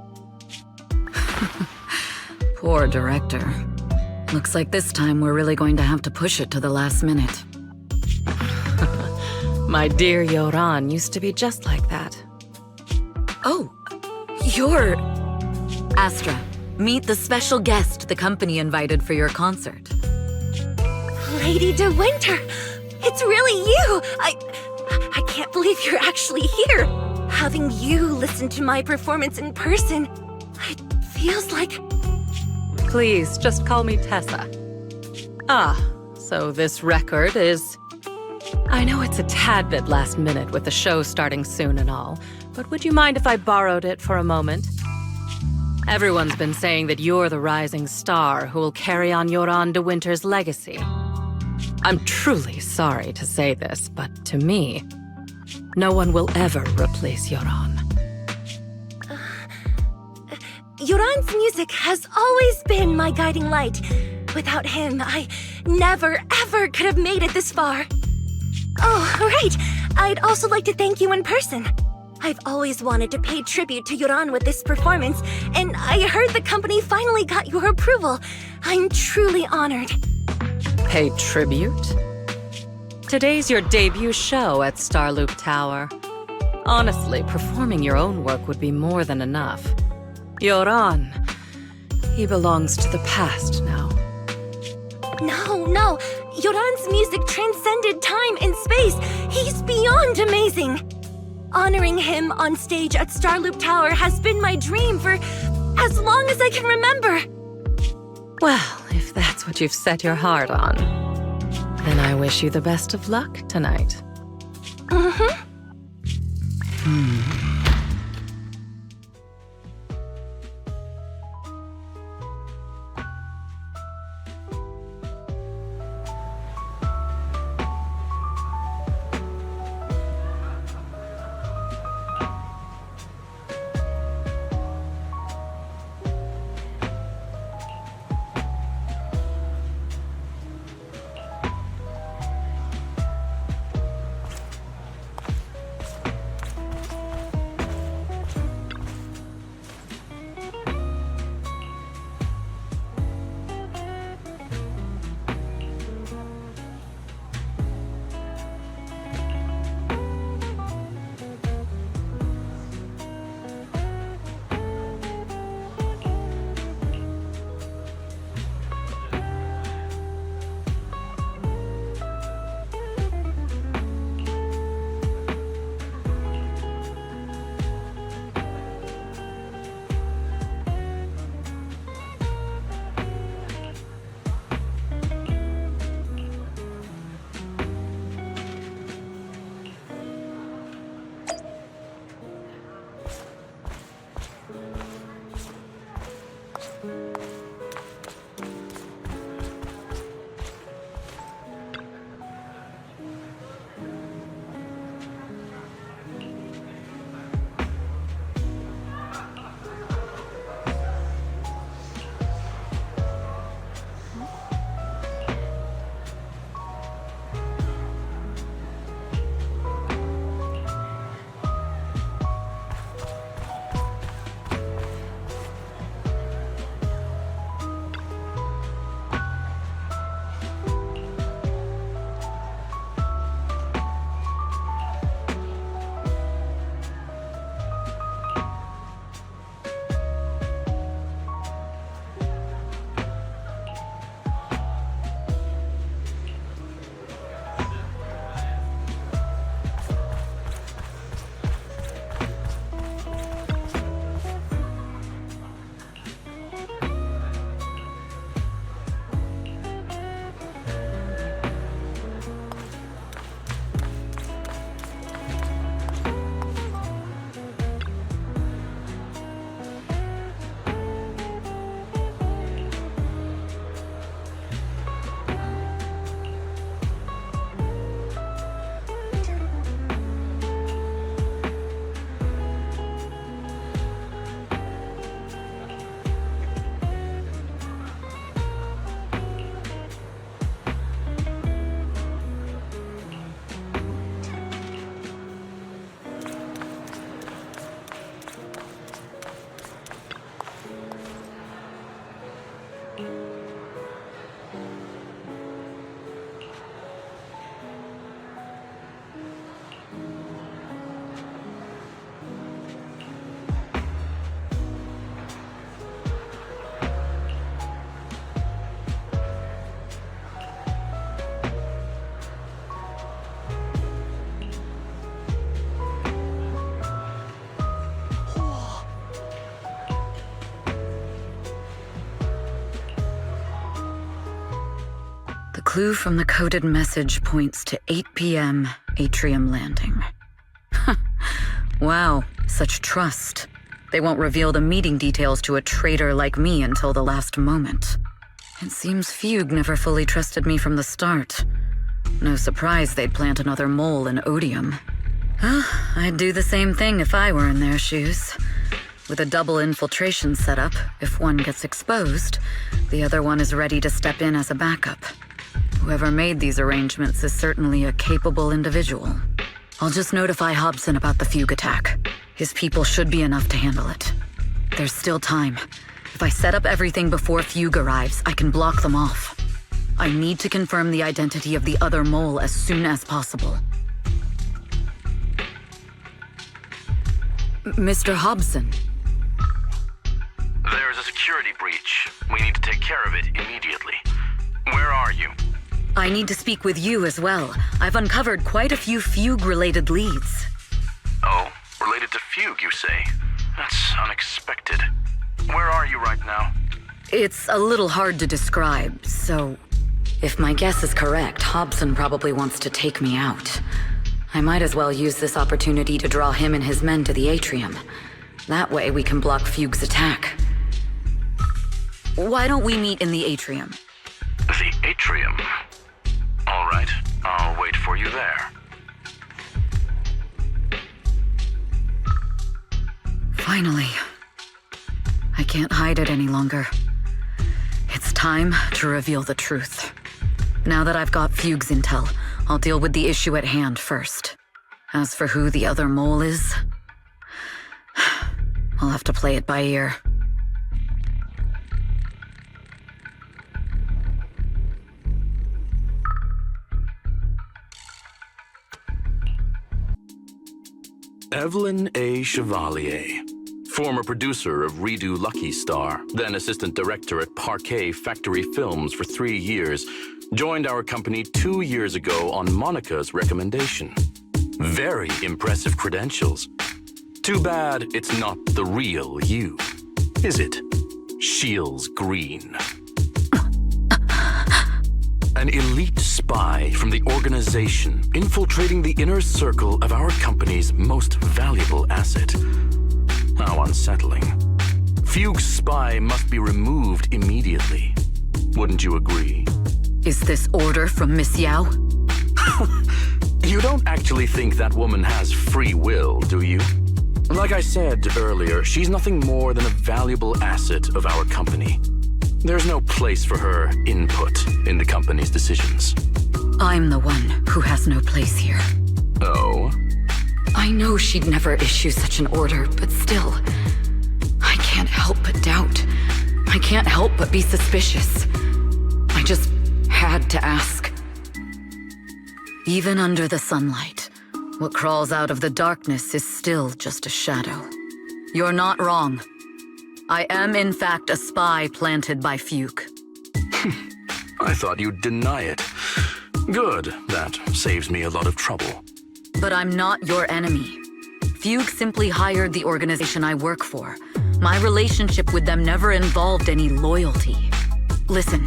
Poor director. Looks like this time we're really going to have to push it to the last minute. My dear Yoran used to be just like that. Oh, you're... Astra, meet the special guest the company invited for your concert. Lady De Winter, it's really you! I can't believe you're actually here. Having you listen to my performance in person, it feels like... Please, just call me Tessa. Ah, so this record is... I know it's a tad bit last minute with the show starting soon and all, but would you mind if I borrowed it for a moment? Everyone's been saying that you're the rising star who will carry on Yoran De Winter's legacy. I'm truly sorry to say this, but to me, no one will ever replace Yoran. Yoran's music has always been my guiding light. Without him, I never, ever could have made it this far. Oh, right. I'd also like to thank you in person. I've always wanted to pay tribute to Yoran with this performance, and I heard the company finally got your approval. I'm truly honored. Pay tribute? Today's your debut show at Starloop Tower. Honestly, performing your own work would be more than enough. Yoran, he belongs to the past now. No. Yoran's music transcended time and space. He's beyond amazing. Honoring him on stage at Starloop Tower has been my dream for as long as I can remember. Well, if that's what you've set your heart on, then I wish you the best of luck tonight. clue from the coded message points to 8 p.m. Atrium Landing. Wow, such trust. They won't reveal the meeting details to a traitor like me until the last moment. It seems Fugue never fully trusted me from the start. No surprise they'd plant another mole in Odium. I'd do the same thing if I were in their shoes. With a double infiltration setup, if one gets exposed, the other one is ready to step in as a backup. Whoever made these arrangements is certainly a capable individual. I'll just notify Hobson about the Fugue attack. His people should be enough to handle it. There's still time. If I set up everything before Fugue arrives, I can block them off. I need to confirm the identity of the other mole as soon as possible. Mr. Hobson. There's a security breach. We need to take care of it immediately. Where are you? I need to speak with you as well. I've uncovered quite a few Fugue-related leads. Oh, related to Fugue, you say? That's unexpected. Where are you right now? It's a little hard to describe, so... If my guess is correct, Hobson probably wants to take me out. I might as well use this opportunity to draw him and his men to the atrium. That way we can block Fugue's attack. Why don't we meet in the atrium? The atrium? All right, I'll wait for you there. Finally. I can't hide it any longer. It's time to reveal the truth. Now that I've got Fugue's intel, I'll deal with the issue at hand first. As for who the other mole is, I'll have to play it by ear. Evelyn A. Chevalier, former producer of Redo Lucky Star, then assistant director at Parquet Factory Films for 3 years, joined our company 2 years ago on Monica's recommendation. Very impressive credentials. Too bad it's not the real you, is it? Shields Green. An elite spy from the organization infiltrating the inner circle of our company's most valuable asset. How unsettling. Fugue's spy must be removed immediately. Wouldn't you agree? Is this order from Miss Yao? You don't actually think that woman has free will, do you? Like I said earlier, she's nothing more than a valuable asset of our company. There's no place for her input in the company's decisions. I'm the one who has no place here. Oh? I know she'd never issue such an order, but still, I can't help but doubt. I can't help but be suspicious. I just had to ask. Even under the sunlight, what crawls out of the darkness is still just a shadow. You're not wrong. I am, in fact, a spy planted by Fugue. I thought you'd deny it. Good, that saves me a lot of trouble. But I'm not your enemy. Fugue simply hired the organization I work for. My relationship with them never involved any loyalty. Listen,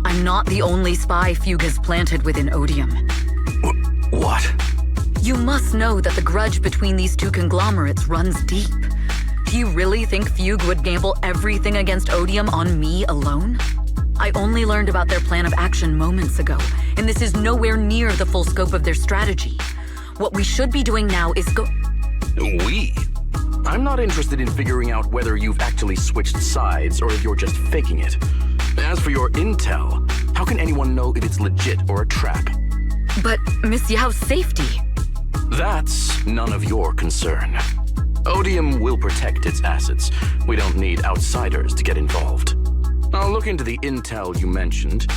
I'm not the only spy Fugue has planted within Odium. What? You must know that the grudge between these two conglomerates runs deep. Do you really think Fugue would gamble everything against Odium on me alone? I only learned about their plan of action moments ago, and this is nowhere near the full scope of their strategy. What we should be doing now is We? I'm not interested in figuring out whether you've actually switched sides or if you're just faking it. As for your intel, how can anyone know if it's legit or a trap? But Miss Yao's safety... That's none of your concern. Odium will protect its assets. We don't need outsiders to get involved. I'll look into the intel you mentioned.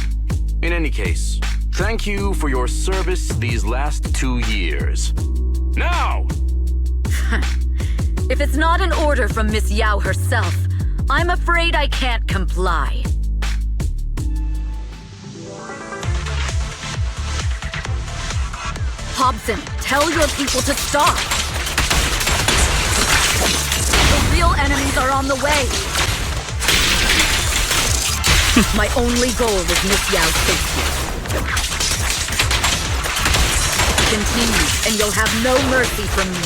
In any case, thank you for your service these last 2 years. Now! If it's not an order from Miss Yao herself, I'm afraid I can't comply. Hobson, tell your people to stop! The real enemies are on the way! My only goal is Miss Yao's safety. Continue, and you'll have no mercy from me.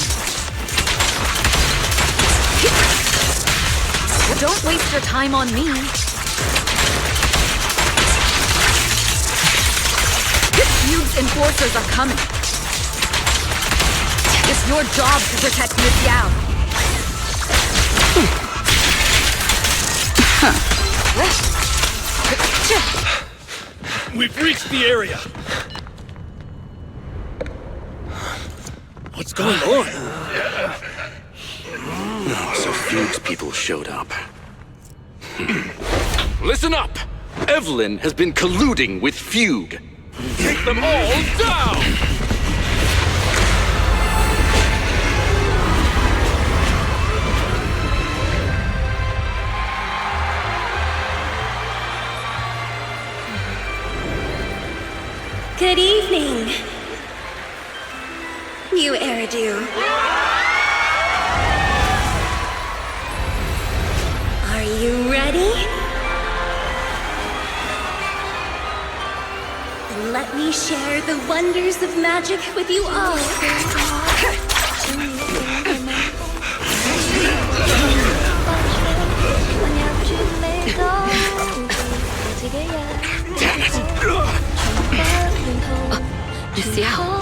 Don't waste your time on me. Huge enforcers are coming. It's your job to protect Miss Yao. We've reached the area. What's going on? So Fugue's people showed up. Listen up! Evelyn has been colluding with Fugue. Take them all down! Good evening, New Eridu. Are you ready? Then let me share the wonders of magic with you all. Damn it! Miss Yao.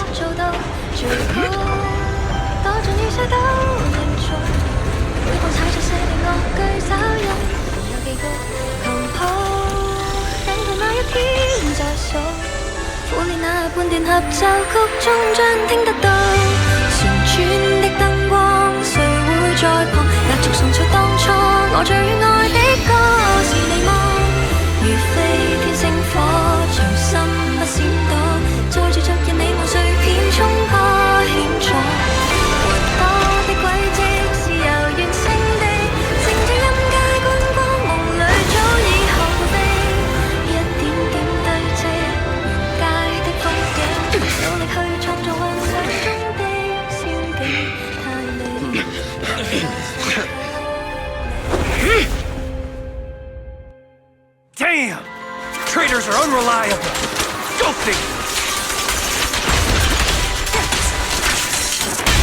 Damn! Traitors are unreliable. Go figure.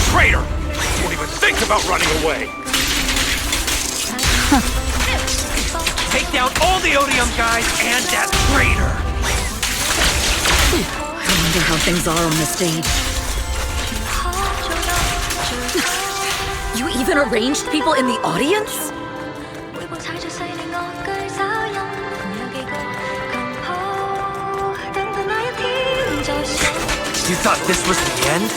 Traitor! Won't even think about running away. Take down all the Odium guys and that traitor. I wonder how things are on the stage. You even arranged people in the audience? You thought this was the end?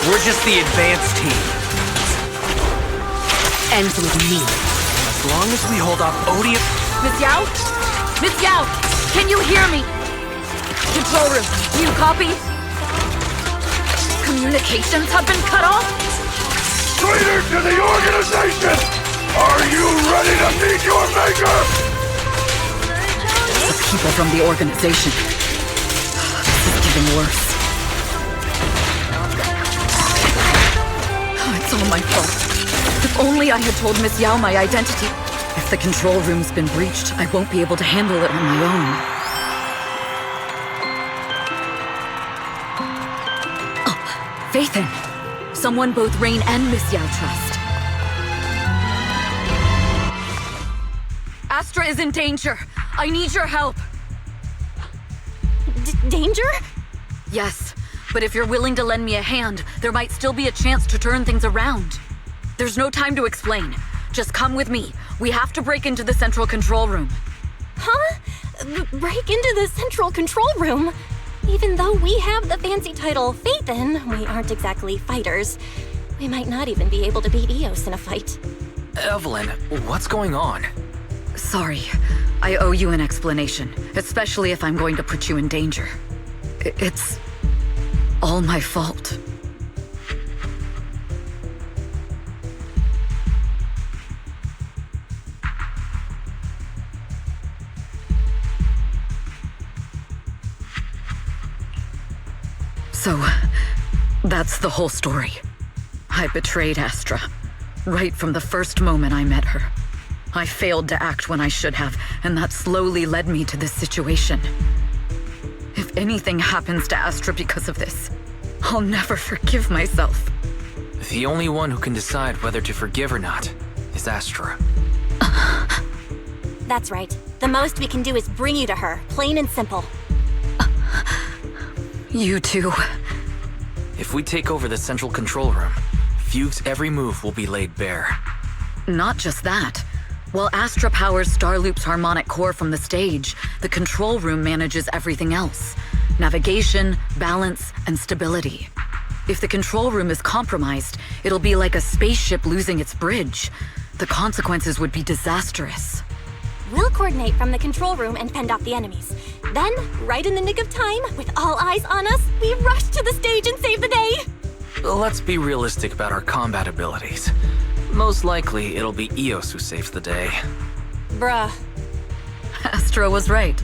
We're just the advanced team. Ends with me. As long as we hold off Odium... Miss Yao? Miss Yao, can you hear me? Control room, do you copy? Communications have been cut off? Traitor to the organization! Are you ready to meet your maker? The people from the organization. This is getting worse. Oh, it's all my fault. If only I had told Miss Yao my identity. If the control room's been breached, I won't be able to handle it on my own. Oh, Faithin. Someone both Rain and Miss Yao trust. Astra is in danger. I need your help. Danger? Yes, but if you're willing to lend me a hand, there might still be a chance to turn things around. There's no time to explain. Just come with me. We have to break into the central control room. Huh? Break into the central control room? Even though we have the fancy title Faithin, we aren't exactly fighters. We might not even be able to beat Eos in a fight. Evelyn, what's going on? Sorry. I owe you an explanation, especially if I'm going to put you in danger. It's all my fault. So, that's the whole story. I betrayed Astra, right from the first moment I met her. I failed to act when I should have, and that slowly led me to this situation. If anything happens to Astra because of this, I'll never forgive myself. The only one who can decide whether to forgive or not is Astra. That's right. The most we can do is bring you to her, plain and simple. You too. If we take over the central control room, Fugue's every move will be laid bare. Not just that. While Astra powers Starloop's harmonic core from the stage, the control room manages everything else. Navigation, balance, and stability. If the control room is compromised, it'll be like a spaceship losing its bridge. The consequences would be disastrous. We'll coordinate from the control room and fend off the enemies. Then, right in the nick of time, with all eyes on us, we rush to the stage and save the day! Let's be realistic about our combat abilities. Most likely, it'll be Eos who saves the day. Bruh. Astra was right.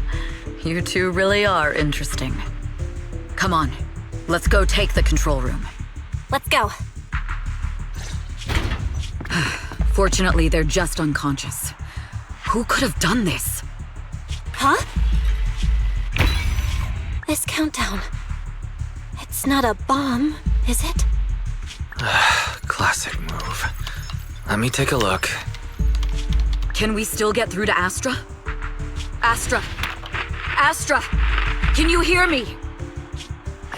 You two really are interesting. Come on, let's go take the control room. Let's go. Fortunately, they're just unconscious. Who could have done this? Huh? This countdown. It's not a bomb, is it? Classic move. Let me take a look. Can we still get through to Astra? Astra! Astra! Can you hear me?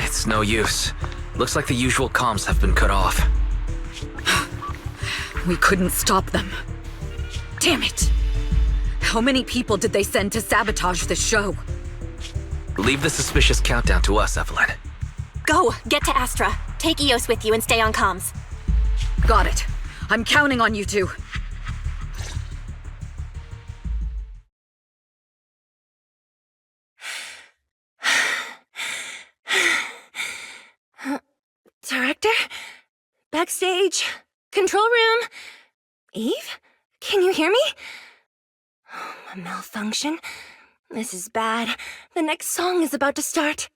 It's no use. Looks like the usual comms have been cut off. We couldn't stop them. Damn it! How many people did they send to sabotage the show? Leave the suspicious countdown to us, Evelyn. Go! Get to Astra. Take Eos with you and stay on comms. Got it. I'm counting on you two. Director? Backstage? Control room? Eve? Can you hear me? A malfunction? This is bad. The next song is about to start.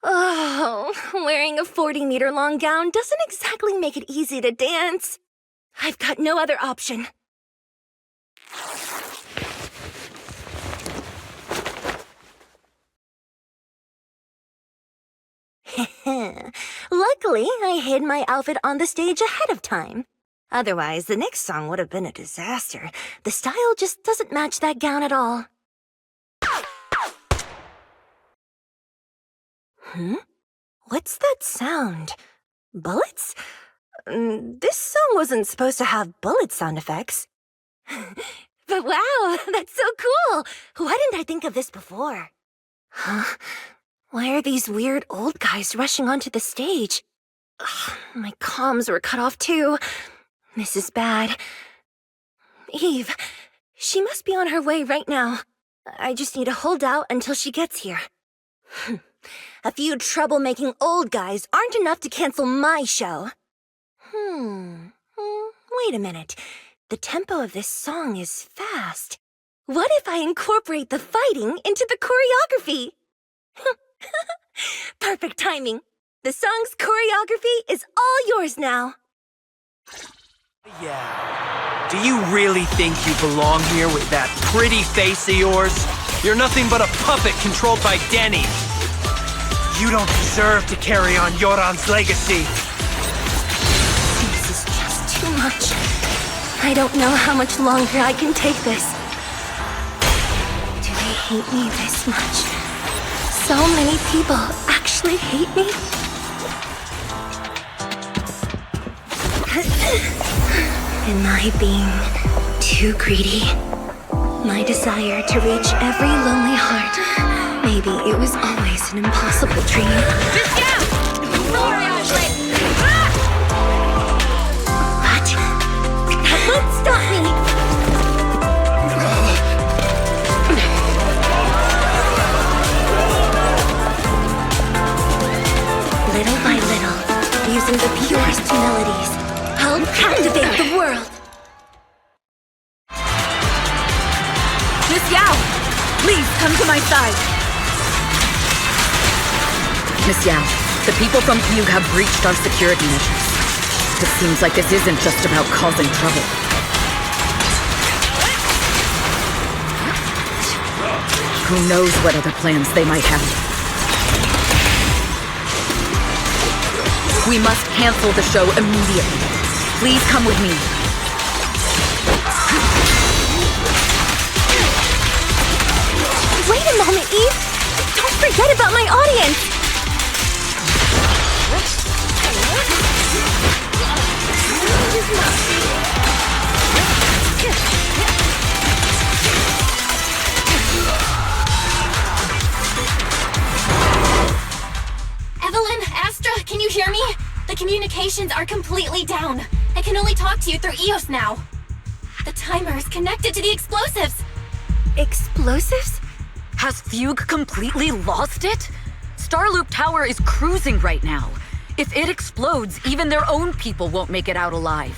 Oh, wearing a 40-meter-long gown doesn't exactly make it easy to dance. I've got no other option. Luckily, I hid my outfit on the stage ahead of time. Otherwise, the next song would have been a disaster. The style just doesn't match that gown at all. What's that sound? Bullets? This song wasn't supposed to have bullet sound effects. But wow, that's so cool! Why didn't I think of this before? Huh? Why are these weird old guys rushing onto the stage? Ugh, my comms were cut off too. This is bad. Eve, she must be on her way right now. I just need to hold out until she gets here. A few troublemaking old guys aren't enough to cancel my show. Wait a minute. The tempo of this song is fast. What if I incorporate the fighting into the choreography? Perfect timing. The song's choreography is all yours now. Yeah. Do you really think you belong here with that pretty face of yours? You're nothing but a puppet controlled by Denny. You don't deserve to carry on Yoran's legacy. This is just too much. I don't know how much longer I can take this. Do they hate me this much? So many people actually hate me? Am I being too greedy? My desire to reach every lonely heart. Maybe it was always an impossible dream. Just go! Sorry, Ashley! What? That won't stop me! Little by little, using the purest melodies, I'll captivate the world. Miss Yao! Please, come to my side! Miss Yao, the people from Fugue have breached our security measures. It seems like this isn't just about causing trouble. Who knows what other plans they might have. We must cancel the show immediately. Please come with me. Wait a moment, Eve! Don't forget about my audience! Evelyn, Astra, can you hear me? The communications are completely down. I can only talk to you through EOS now. The timer is connected to the explosives. Explosives? Has Fugue completely lost it? Starloop Tower is cruising right now. If it explodes, even their own people won't make it out alive.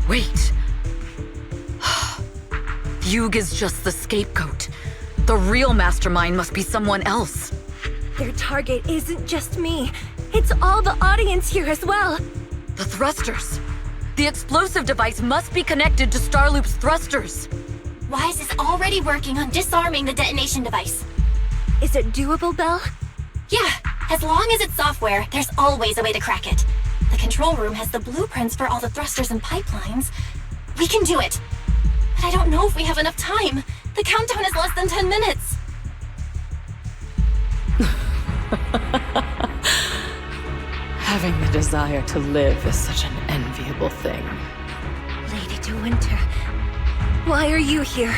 Wait. Fugue is just the scapegoat. The real mastermind must be someone else. Their target isn't just me. It's all the audience here as well. The thrusters. The explosive device must be connected to Starloop's thrusters. Wise is already working on disarming the detonation device. Is it doable, Belle? Yeah, as long as it's software, there's always a way to crack it. The control room has the blueprints for all the thrusters and pipelines. We can do it. But I don't know if we have enough time. The countdown is less than 10 minutes. Having the desire to live is such an enviable thing. Lady De Winter, why are you here?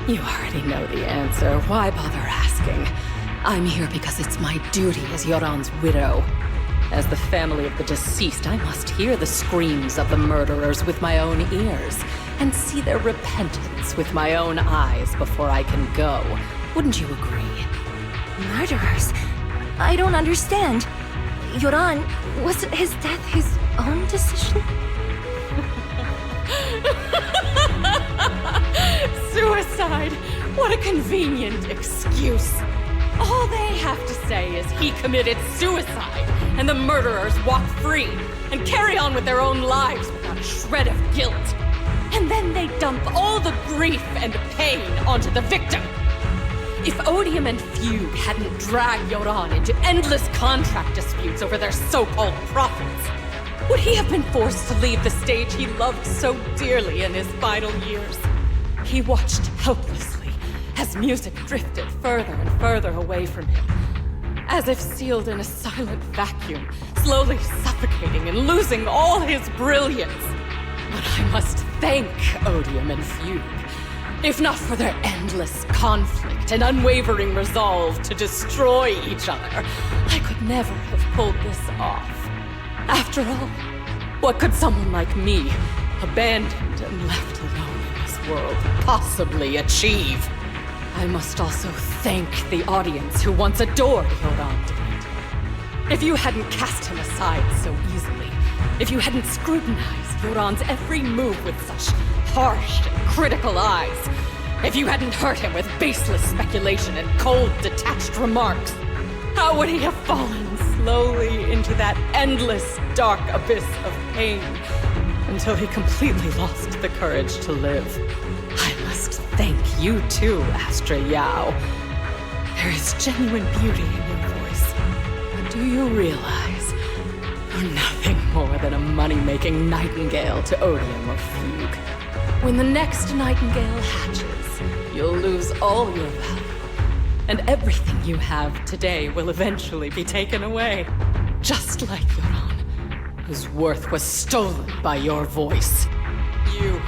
You already know the answer. Why bother asking? I'm here because it's my duty as Yoran's widow. As the family of the deceased, I must hear the screams of the murderers with my own ears and see their repentance with my own eyes before I can go. Wouldn't you agree? Murderers? I don't understand. Yoran, wasn't his death his own decision? Suicide! What a convenient excuse. All they have to say is he committed suicide, and the murderers walk free and carry on with their own lives without a shred of guilt. And then they dump all the grief and pain onto the victim. If Odium and Fugue hadn't dragged Yoran into endless contract disputes over their so-called profits, would he have been forced to leave the stage he loved so dearly in his final years? He watched helplessly as music drifted further and further away from him, as if sealed in a silent vacuum, slowly suffocating and losing all his brilliance. But I must thank Odium and Fugue. If not for their endless conflict and unwavering resolve to destroy each other, I could never have pulled this off. After all, what could someone like me, abandoned and left alone in this world, possibly achieve? I must also thank the audience who once adored Yoran De Winter. If you hadn't cast him aside so easily, if you hadn't scrutinized Yoran's every move with such harsh and critical eyes, if you hadn't hurt him with baseless speculation and cold, detached remarks, how would he have fallen slowly into that endless, dark abyss of pain until he completely lost the courage to live? I must thank you too, Astra Yao. There is genuine beauty in your voice. But do you realize you're nothing more than a money-making nightingale to Odium or Fugue? When the next nightingale hatches, you'll lose all your value. And everything you have today will eventually be taken away. Just like Yoran, whose worth was stolen by your voice. You,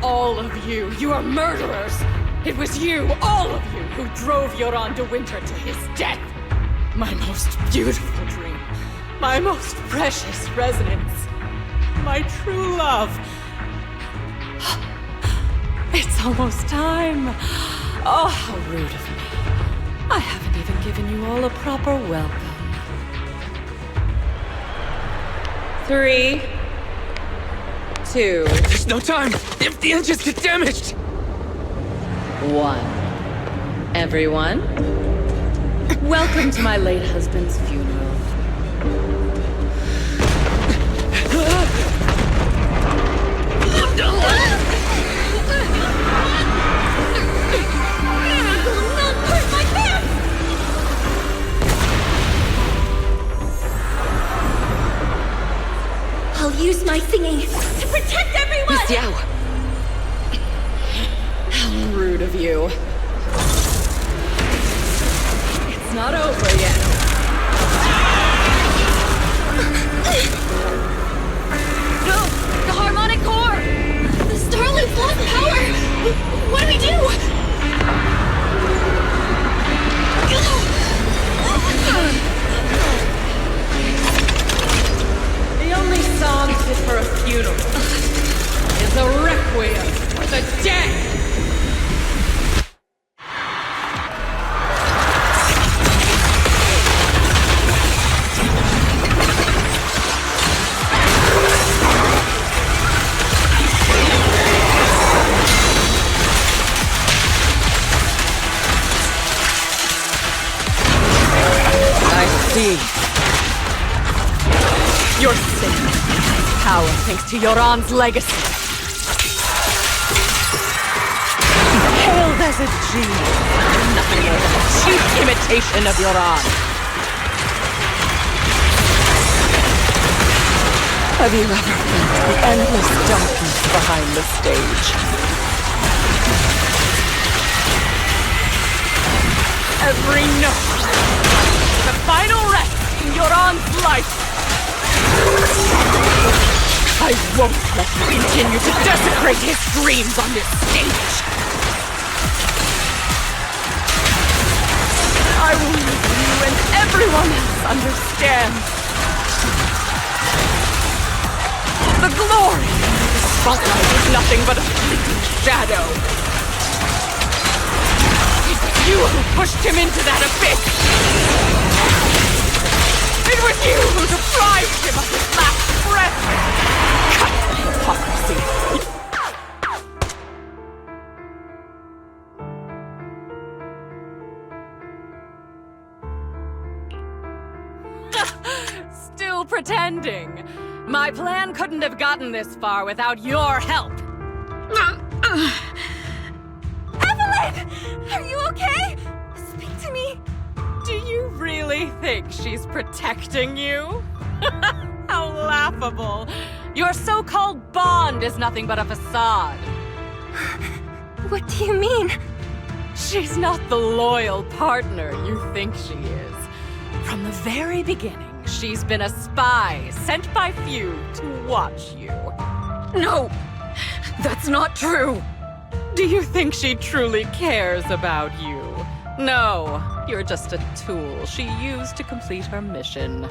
all of you, you are murderers! It was you, all of you, who drove Yoran De Winter to his death! My most beautiful dream, my most precious resonance, my true love. It's almost time. Oh, how rude of me. I haven't even given you all a proper welcome. 3, 2, There's no time! If the engines get damaged! 1. Everyone, welcome to my late husband's funeral. use my singing to protect everyone! Miss Yao! How rude of you. It's not over yet. No! The harmonic core! The Starloop lost power! What do we do? The only song fit for a funeral is a requiem for the dead! You're safe. Power thanks to Yoran's legacy. Hailed as a genius, nothing more than a cheap imitation of Yoran. Have you ever felt the endless darkness behind the stage? Every note, the final rest in Yoran's life. I won't let you continue to desecrate his dreams on this stage! I will make you and everyone else understand. The glory of the spotlight is nothing but a fleeting shadow. It was you who pushed him into that abyss! It was you who deprived him of his last breath! Cut the hypocrisy! Still pretending! My plan couldn't have gotten this far without your help! Evelyn! Are you okay? Speak to me. Do you really think she's protecting you? How laughable! Your so-called bond is nothing but a facade. What do you mean? She's not the loyal partner you think she is. From the very beginning, she's been a spy sent by few to watch you. No! That's not true! Do you think she truly cares about you? No, you're just a tool she used to complete her mission.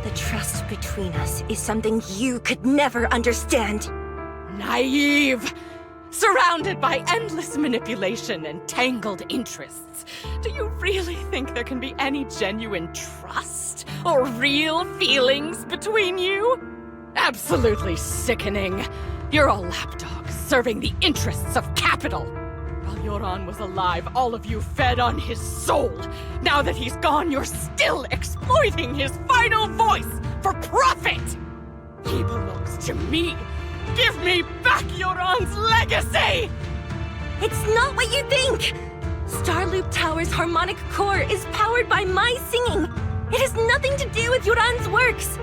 The trust between us is something you could never understand. Naive! Surrounded by endless manipulation and tangled interests. Do you really think there can be any genuine trust or real feelings between you? Absolutely sickening. You're all lapdogs serving the interests of capital. While Yoran was alive, all of you fed on his soul. Now that he's gone, you're still exploiting his final voice for profit! He belongs to me. Give me back Yoran's legacy! It's not what you think! Starloop Tower's harmonic core is powered by my singing. It has nothing to do with Yoran's works.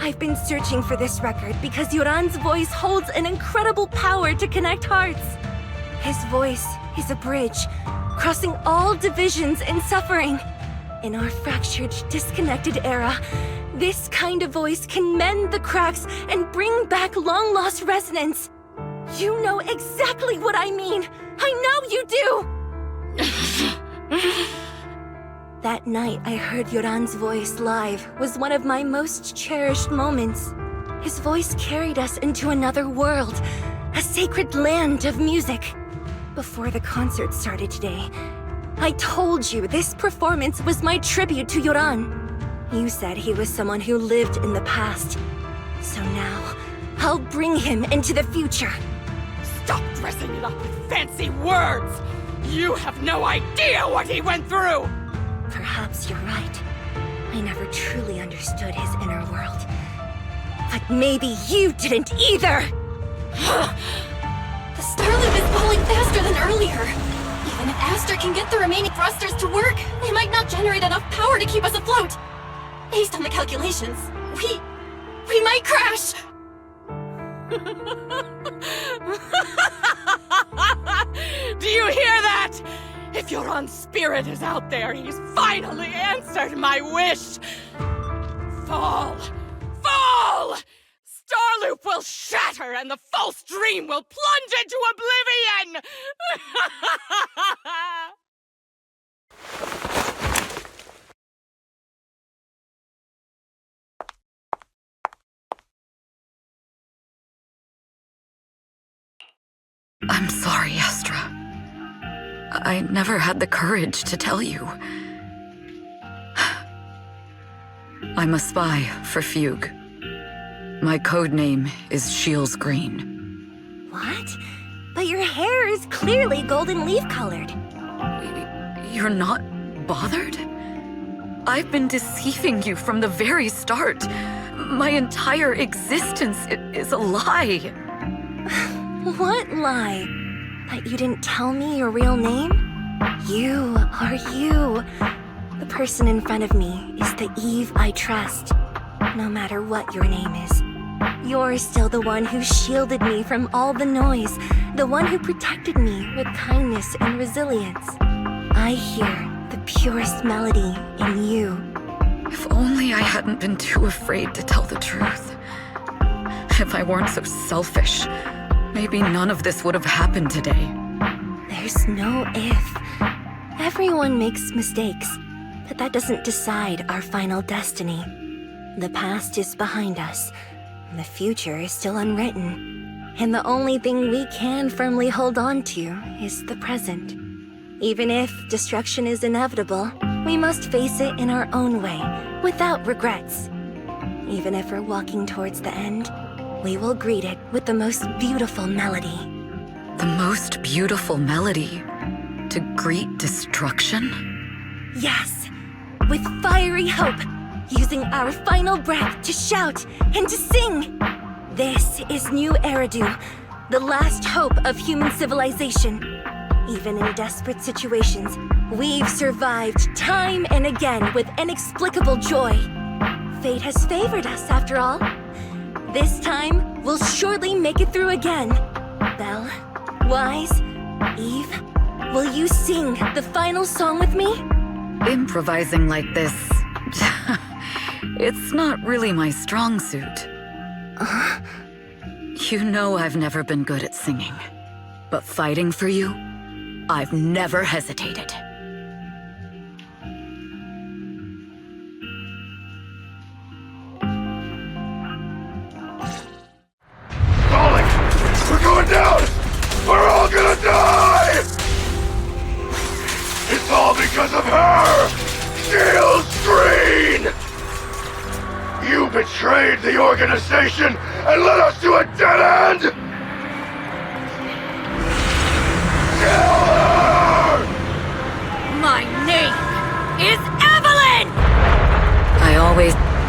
I've been searching for this record because Yoran's voice holds an incredible power to connect hearts. His voice is a bridge, crossing all divisions and suffering. In our fractured, disconnected era, this kind of voice can mend the cracks and bring back long-lost resonance. You know exactly what I mean. I know you do! That night I heard Yoran's voice live was one of my most cherished moments. His voice carried us into another world, a sacred land of music. Before the concert started today, I told you this performance was my tribute to Yoran. You said he was someone who lived in the past. So now, I'll bring him into the future. Stop dressing it up with fancy words! You have no idea what he went through! Perhaps you're right. I never truly understood his inner world. But maybe you didn't either! The Starloop is falling faster than earlier. Even if Astra can get the remaining thrusters to work, they might not generate enough power to keep us afloat. Based on the calculations, we might crash. Do you hear that? If your own spirit is out there, he's finally answered my wish. Fall! Fall! Starloop will shatter and the false dream will plunge into oblivion! I'm sorry, Astra. I never had the courage to tell you. I'm a spy for Fugue. My code name is Shields Green. What? But your hair is clearly golden leaf colored. You're not bothered? I've been deceiving you from the very start. My entire existence is a lie. What lie? That you didn't tell me your real name? You are you. The person in front of me is the Eve I trust. No matter what your name is. You're still the one who shielded me from all the noise. The one who protected me with kindness and resilience. I hear the purest melody in you. If only I hadn't been too afraid to tell the truth. If I weren't so selfish, maybe none of this would have happened today. There's no if. Everyone makes mistakes, but that doesn't decide our final destiny. The past is behind us. The future is still unwritten. And the only thing we can firmly hold on to is the present. Even if destruction is inevitable, we must face it in our own way, without regrets. Even if we're walking towards the end, we will greet it with the most beautiful melody. The most beautiful melody? To greet destruction? Yes, with fiery hope, using our final breath to shout and to sing. This is New Eridu, the last hope of human civilization. Even in desperate situations, we've survived time and again with inexplicable joy. Fate has favored us after all. This time, we'll surely make it through again. Belle, Wise, Eve, will you sing the final song with me? Improvising like this... it's not really my strong suit. You know I've never been good at singing. But fighting for you, I've never hesitated. We're going down! We're all gonna die! It's all because of her! Shields Green! You betrayed the organization and led us to a dead end! Kill her! My name is Evelyn!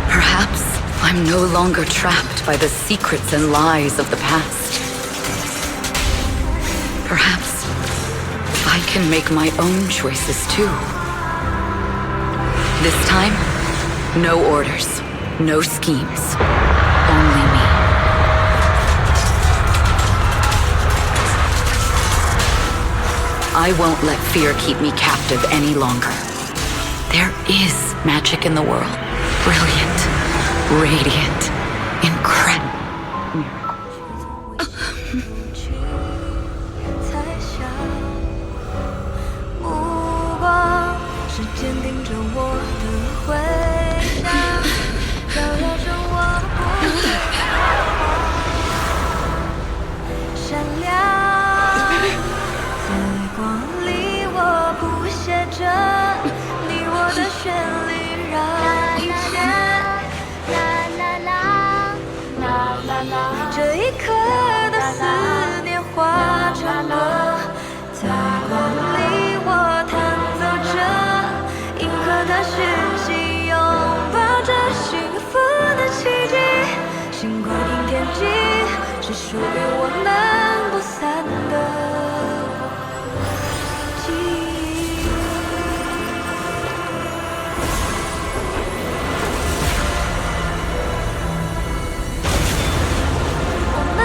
Perhaps I'm no longer trapped by the secrets and lies of the past. Perhaps I can make my own choices too. This time, no orders, no schemes, only me. I won't let fear keep me captive any longer. There is magic in the world. Brilliant, radiant, incredible. 这一刻的思念化成了，在光里我弹奏着银河的讯息，拥抱着幸福的奇迹，星光映天际，是属于我们不散的。 我们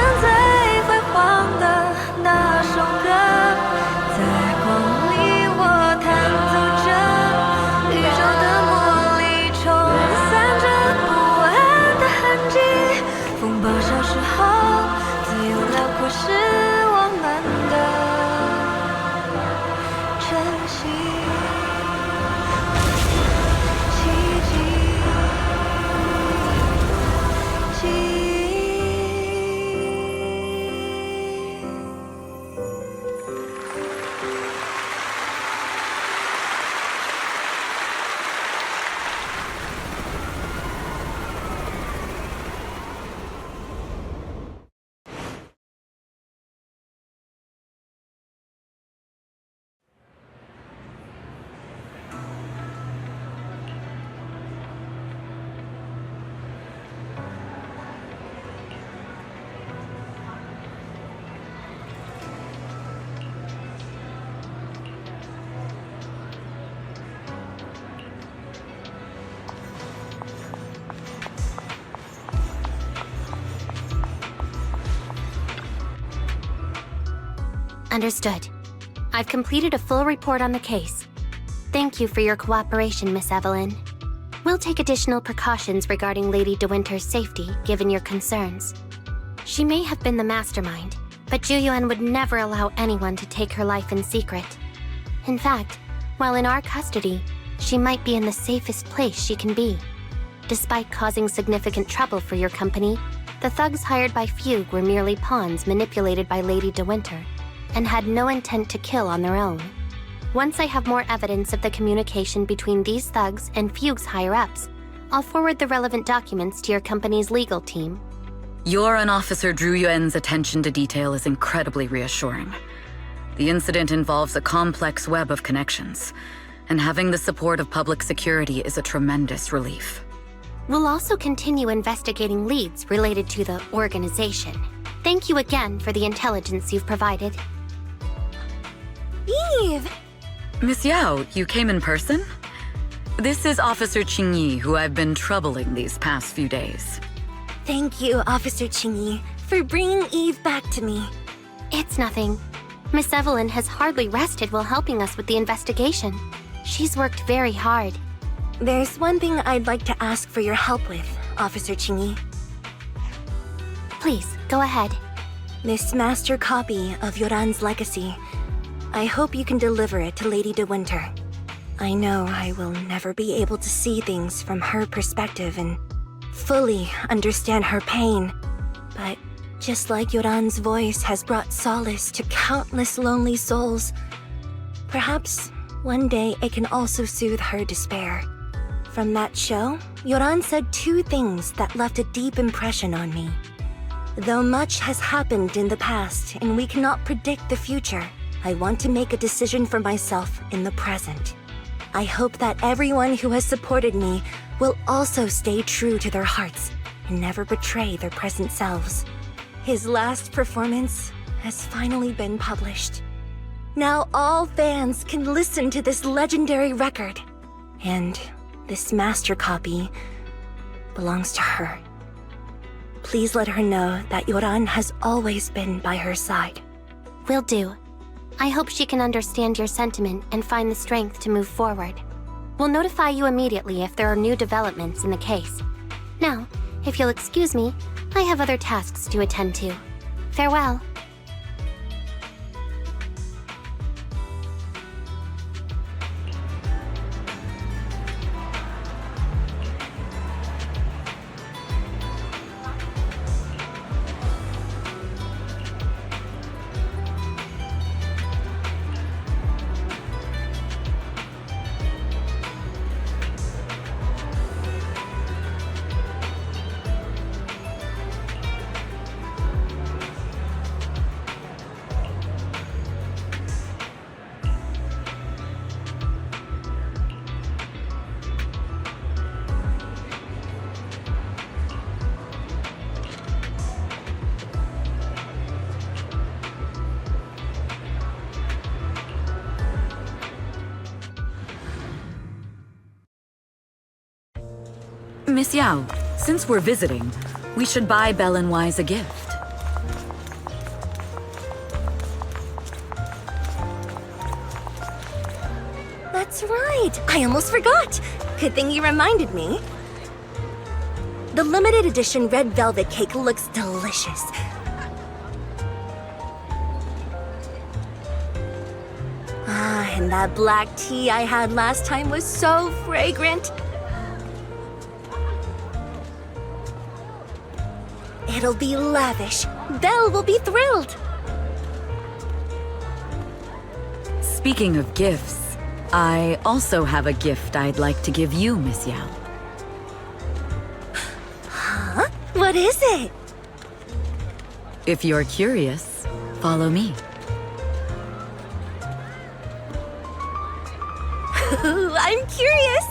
Understood. I've completed a full report on the case. Thank you for your cooperation, Miss Evelyn. We'll take additional precautions regarding Lady De Winter's safety, given your concerns. She may have been the mastermind, but Juyuan would never allow anyone to take her life in secret. In fact, while in our custody, she might be in the safest place she can be. Despite causing significant trouble for your company, the thugs hired by Fugue were merely pawns manipulated by Lady De Winter, and had no intent to kill on their own. Once I have more evidence of the communication between these thugs and Fugue's higher-ups, I'll forward the relevant documents to your company's legal team. Your and Officer Zhu Yuan's attention to detail is incredibly reassuring. The incident involves a complex web of connections, and having the support of public security is a tremendous relief. We'll also continue investigating leads related to the organization. Thank you again for the intelligence you've provided. Eve! Miss Yao, you came in person? This is Officer Qingyi, who I've been troubling these past few days. Thank you, Officer Qingyi, for bringing Eve back to me. It's nothing. Miss Evelyn has hardly rested while helping us with the investigation. She's worked very hard. There's one thing I'd like to ask for your help with, Officer Qingyi. Please, go ahead. This master copy of Yoran's legacy. I hope you can deliver it to Lady De Winter. I know I will never be able to see things from her perspective and fully understand her pain. But just like Yoran's voice has brought solace to countless lonely souls, perhaps one day it can also soothe her despair. From that show, Yoran said two things that left a deep impression on me. Though much has happened in the past and we cannot predict the future, I want to make a decision for myself in the present. I hope that everyone who has supported me will also stay true to their hearts and never betray their present selves. His last performance has finally been published. Now all fans can listen to this legendary record. And this master copy belongs to her. Please let her know that Yoran has always been by her side. Will do. I hope she can understand your sentiment and find the strength to move forward. We'll notify you immediately if there are new developments in the case. Now, if you'll excuse me, I have other tasks to attend to. Farewell. Miss Yao, since we're visiting, we should buy Belle and Wise a gift. That's right! I almost forgot! Good thing you reminded me. The limited edition red velvet cake looks delicious. Ah, and that black tea I had last time was so fragrant. It'll be lavish. Belle will be thrilled. Speaking of gifts, I also have a gift I'd like to give you, Miss Yao. Huh? What is it? If you're curious, follow me. I'm curious.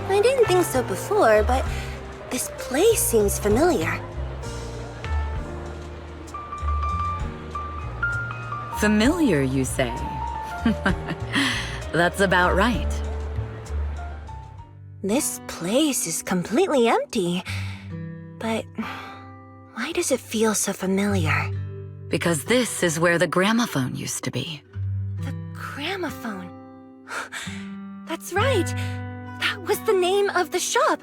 I didn't think so before, but this place seems familiar. Familiar, you say? That's about right. This place is completely empty. But why does it feel so familiar? Because this is where the gramophone used to be. The gramophone. That's right. That was the name of the shop.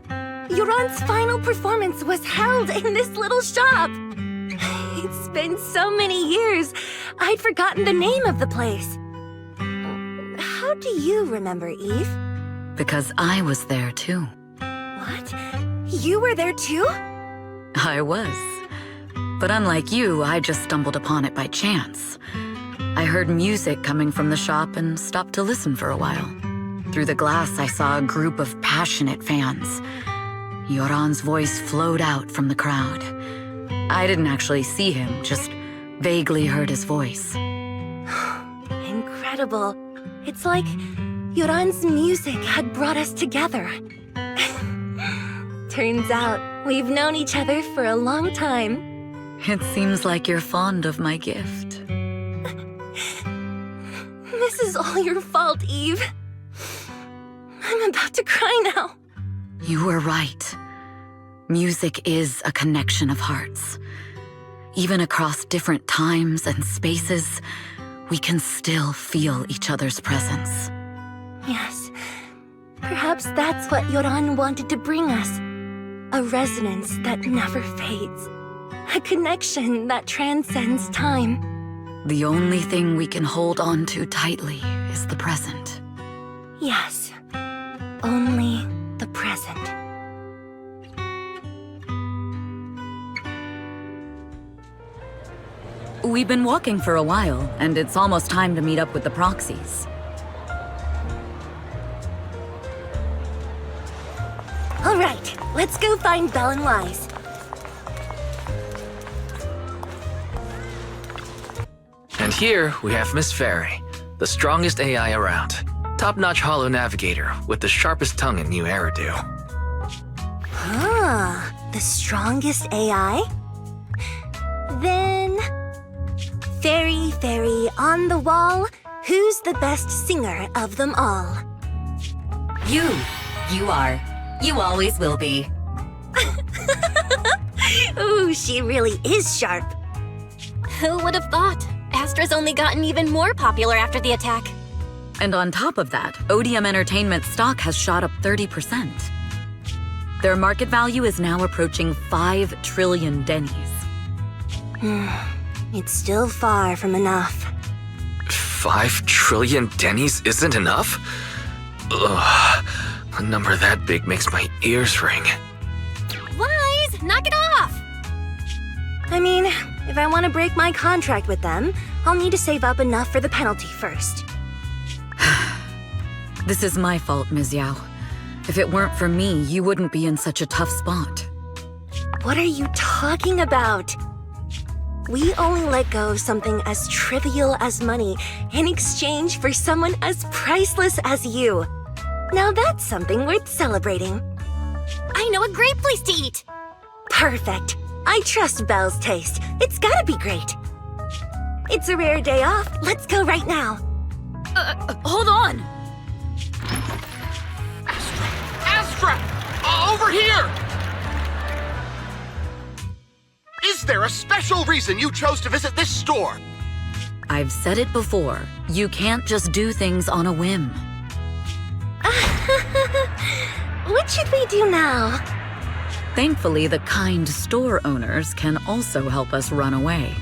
Yoran's final performance was held in this little shop. It's been so many years, I'd forgotten the name of the place. How do you remember, Eve? Because I was there too. What? You were there too? I was. But unlike you, I just stumbled upon it by chance. I heard music coming from the shop and stopped to listen for a while. Through the glass, I saw a group of passionate fans. Yoran's voice flowed out from the crowd. I didn't actually see him, just vaguely heard his voice. Incredible. It's like Yoran's music had brought us together. Turns out, we've known each other for a long time. It seems like you're fond of my gift. This is all your fault, Eve. I'm about to cry now. You were right. Music is a connection of hearts. Even across different times and spaces, we can still feel each other's presence. Yes. Perhaps that's what Yoran wanted to bring us. A resonance that never fades. A connection that transcends time. The only thing we can hold on to tightly is the present. Yes. Only the present. We've been walking for a while, and it's almost time to meet up with the proxies. All right, let's go find Belle and Wise. And here we have Miss Fairy, the strongest AI around. Top-notch holo navigator with the sharpest tongue in New Eridu. Ah, the strongest AI? Then... Fairy, on the wall, who's the best singer of them all? You are. You always will be. Ooh, she really is sharp. Who would have thought? Astra's only gotten even more popular after the attack. And on top of that, Odium Entertainment stock has shot up 30%. Their market value is now approaching 5 trillion dennies. It's still far from enough. 5 trillion dennies isn't enough? Ugh, a number that big makes my ears ring. Wise, knock it off! I mean, if I want to break my contract with them, I'll need to save up enough for the penalty first. This is my fault, Ms. Yao. If it weren't for me, you wouldn't be in such a tough spot. What are you talking about? We only let go of something as trivial as money in exchange for someone as priceless as you. Now that's something worth celebrating. I know a great place to eat! Perfect. I trust Belle's taste. It's gotta be great. It's a rare day off. Let's go right now. Hold on! Astra! Over here! Is there a special reason you chose to visit this store? I've said it before. You can't just do things on a whim. What should we do now? Thankfully, the kind store owners can also help us run away.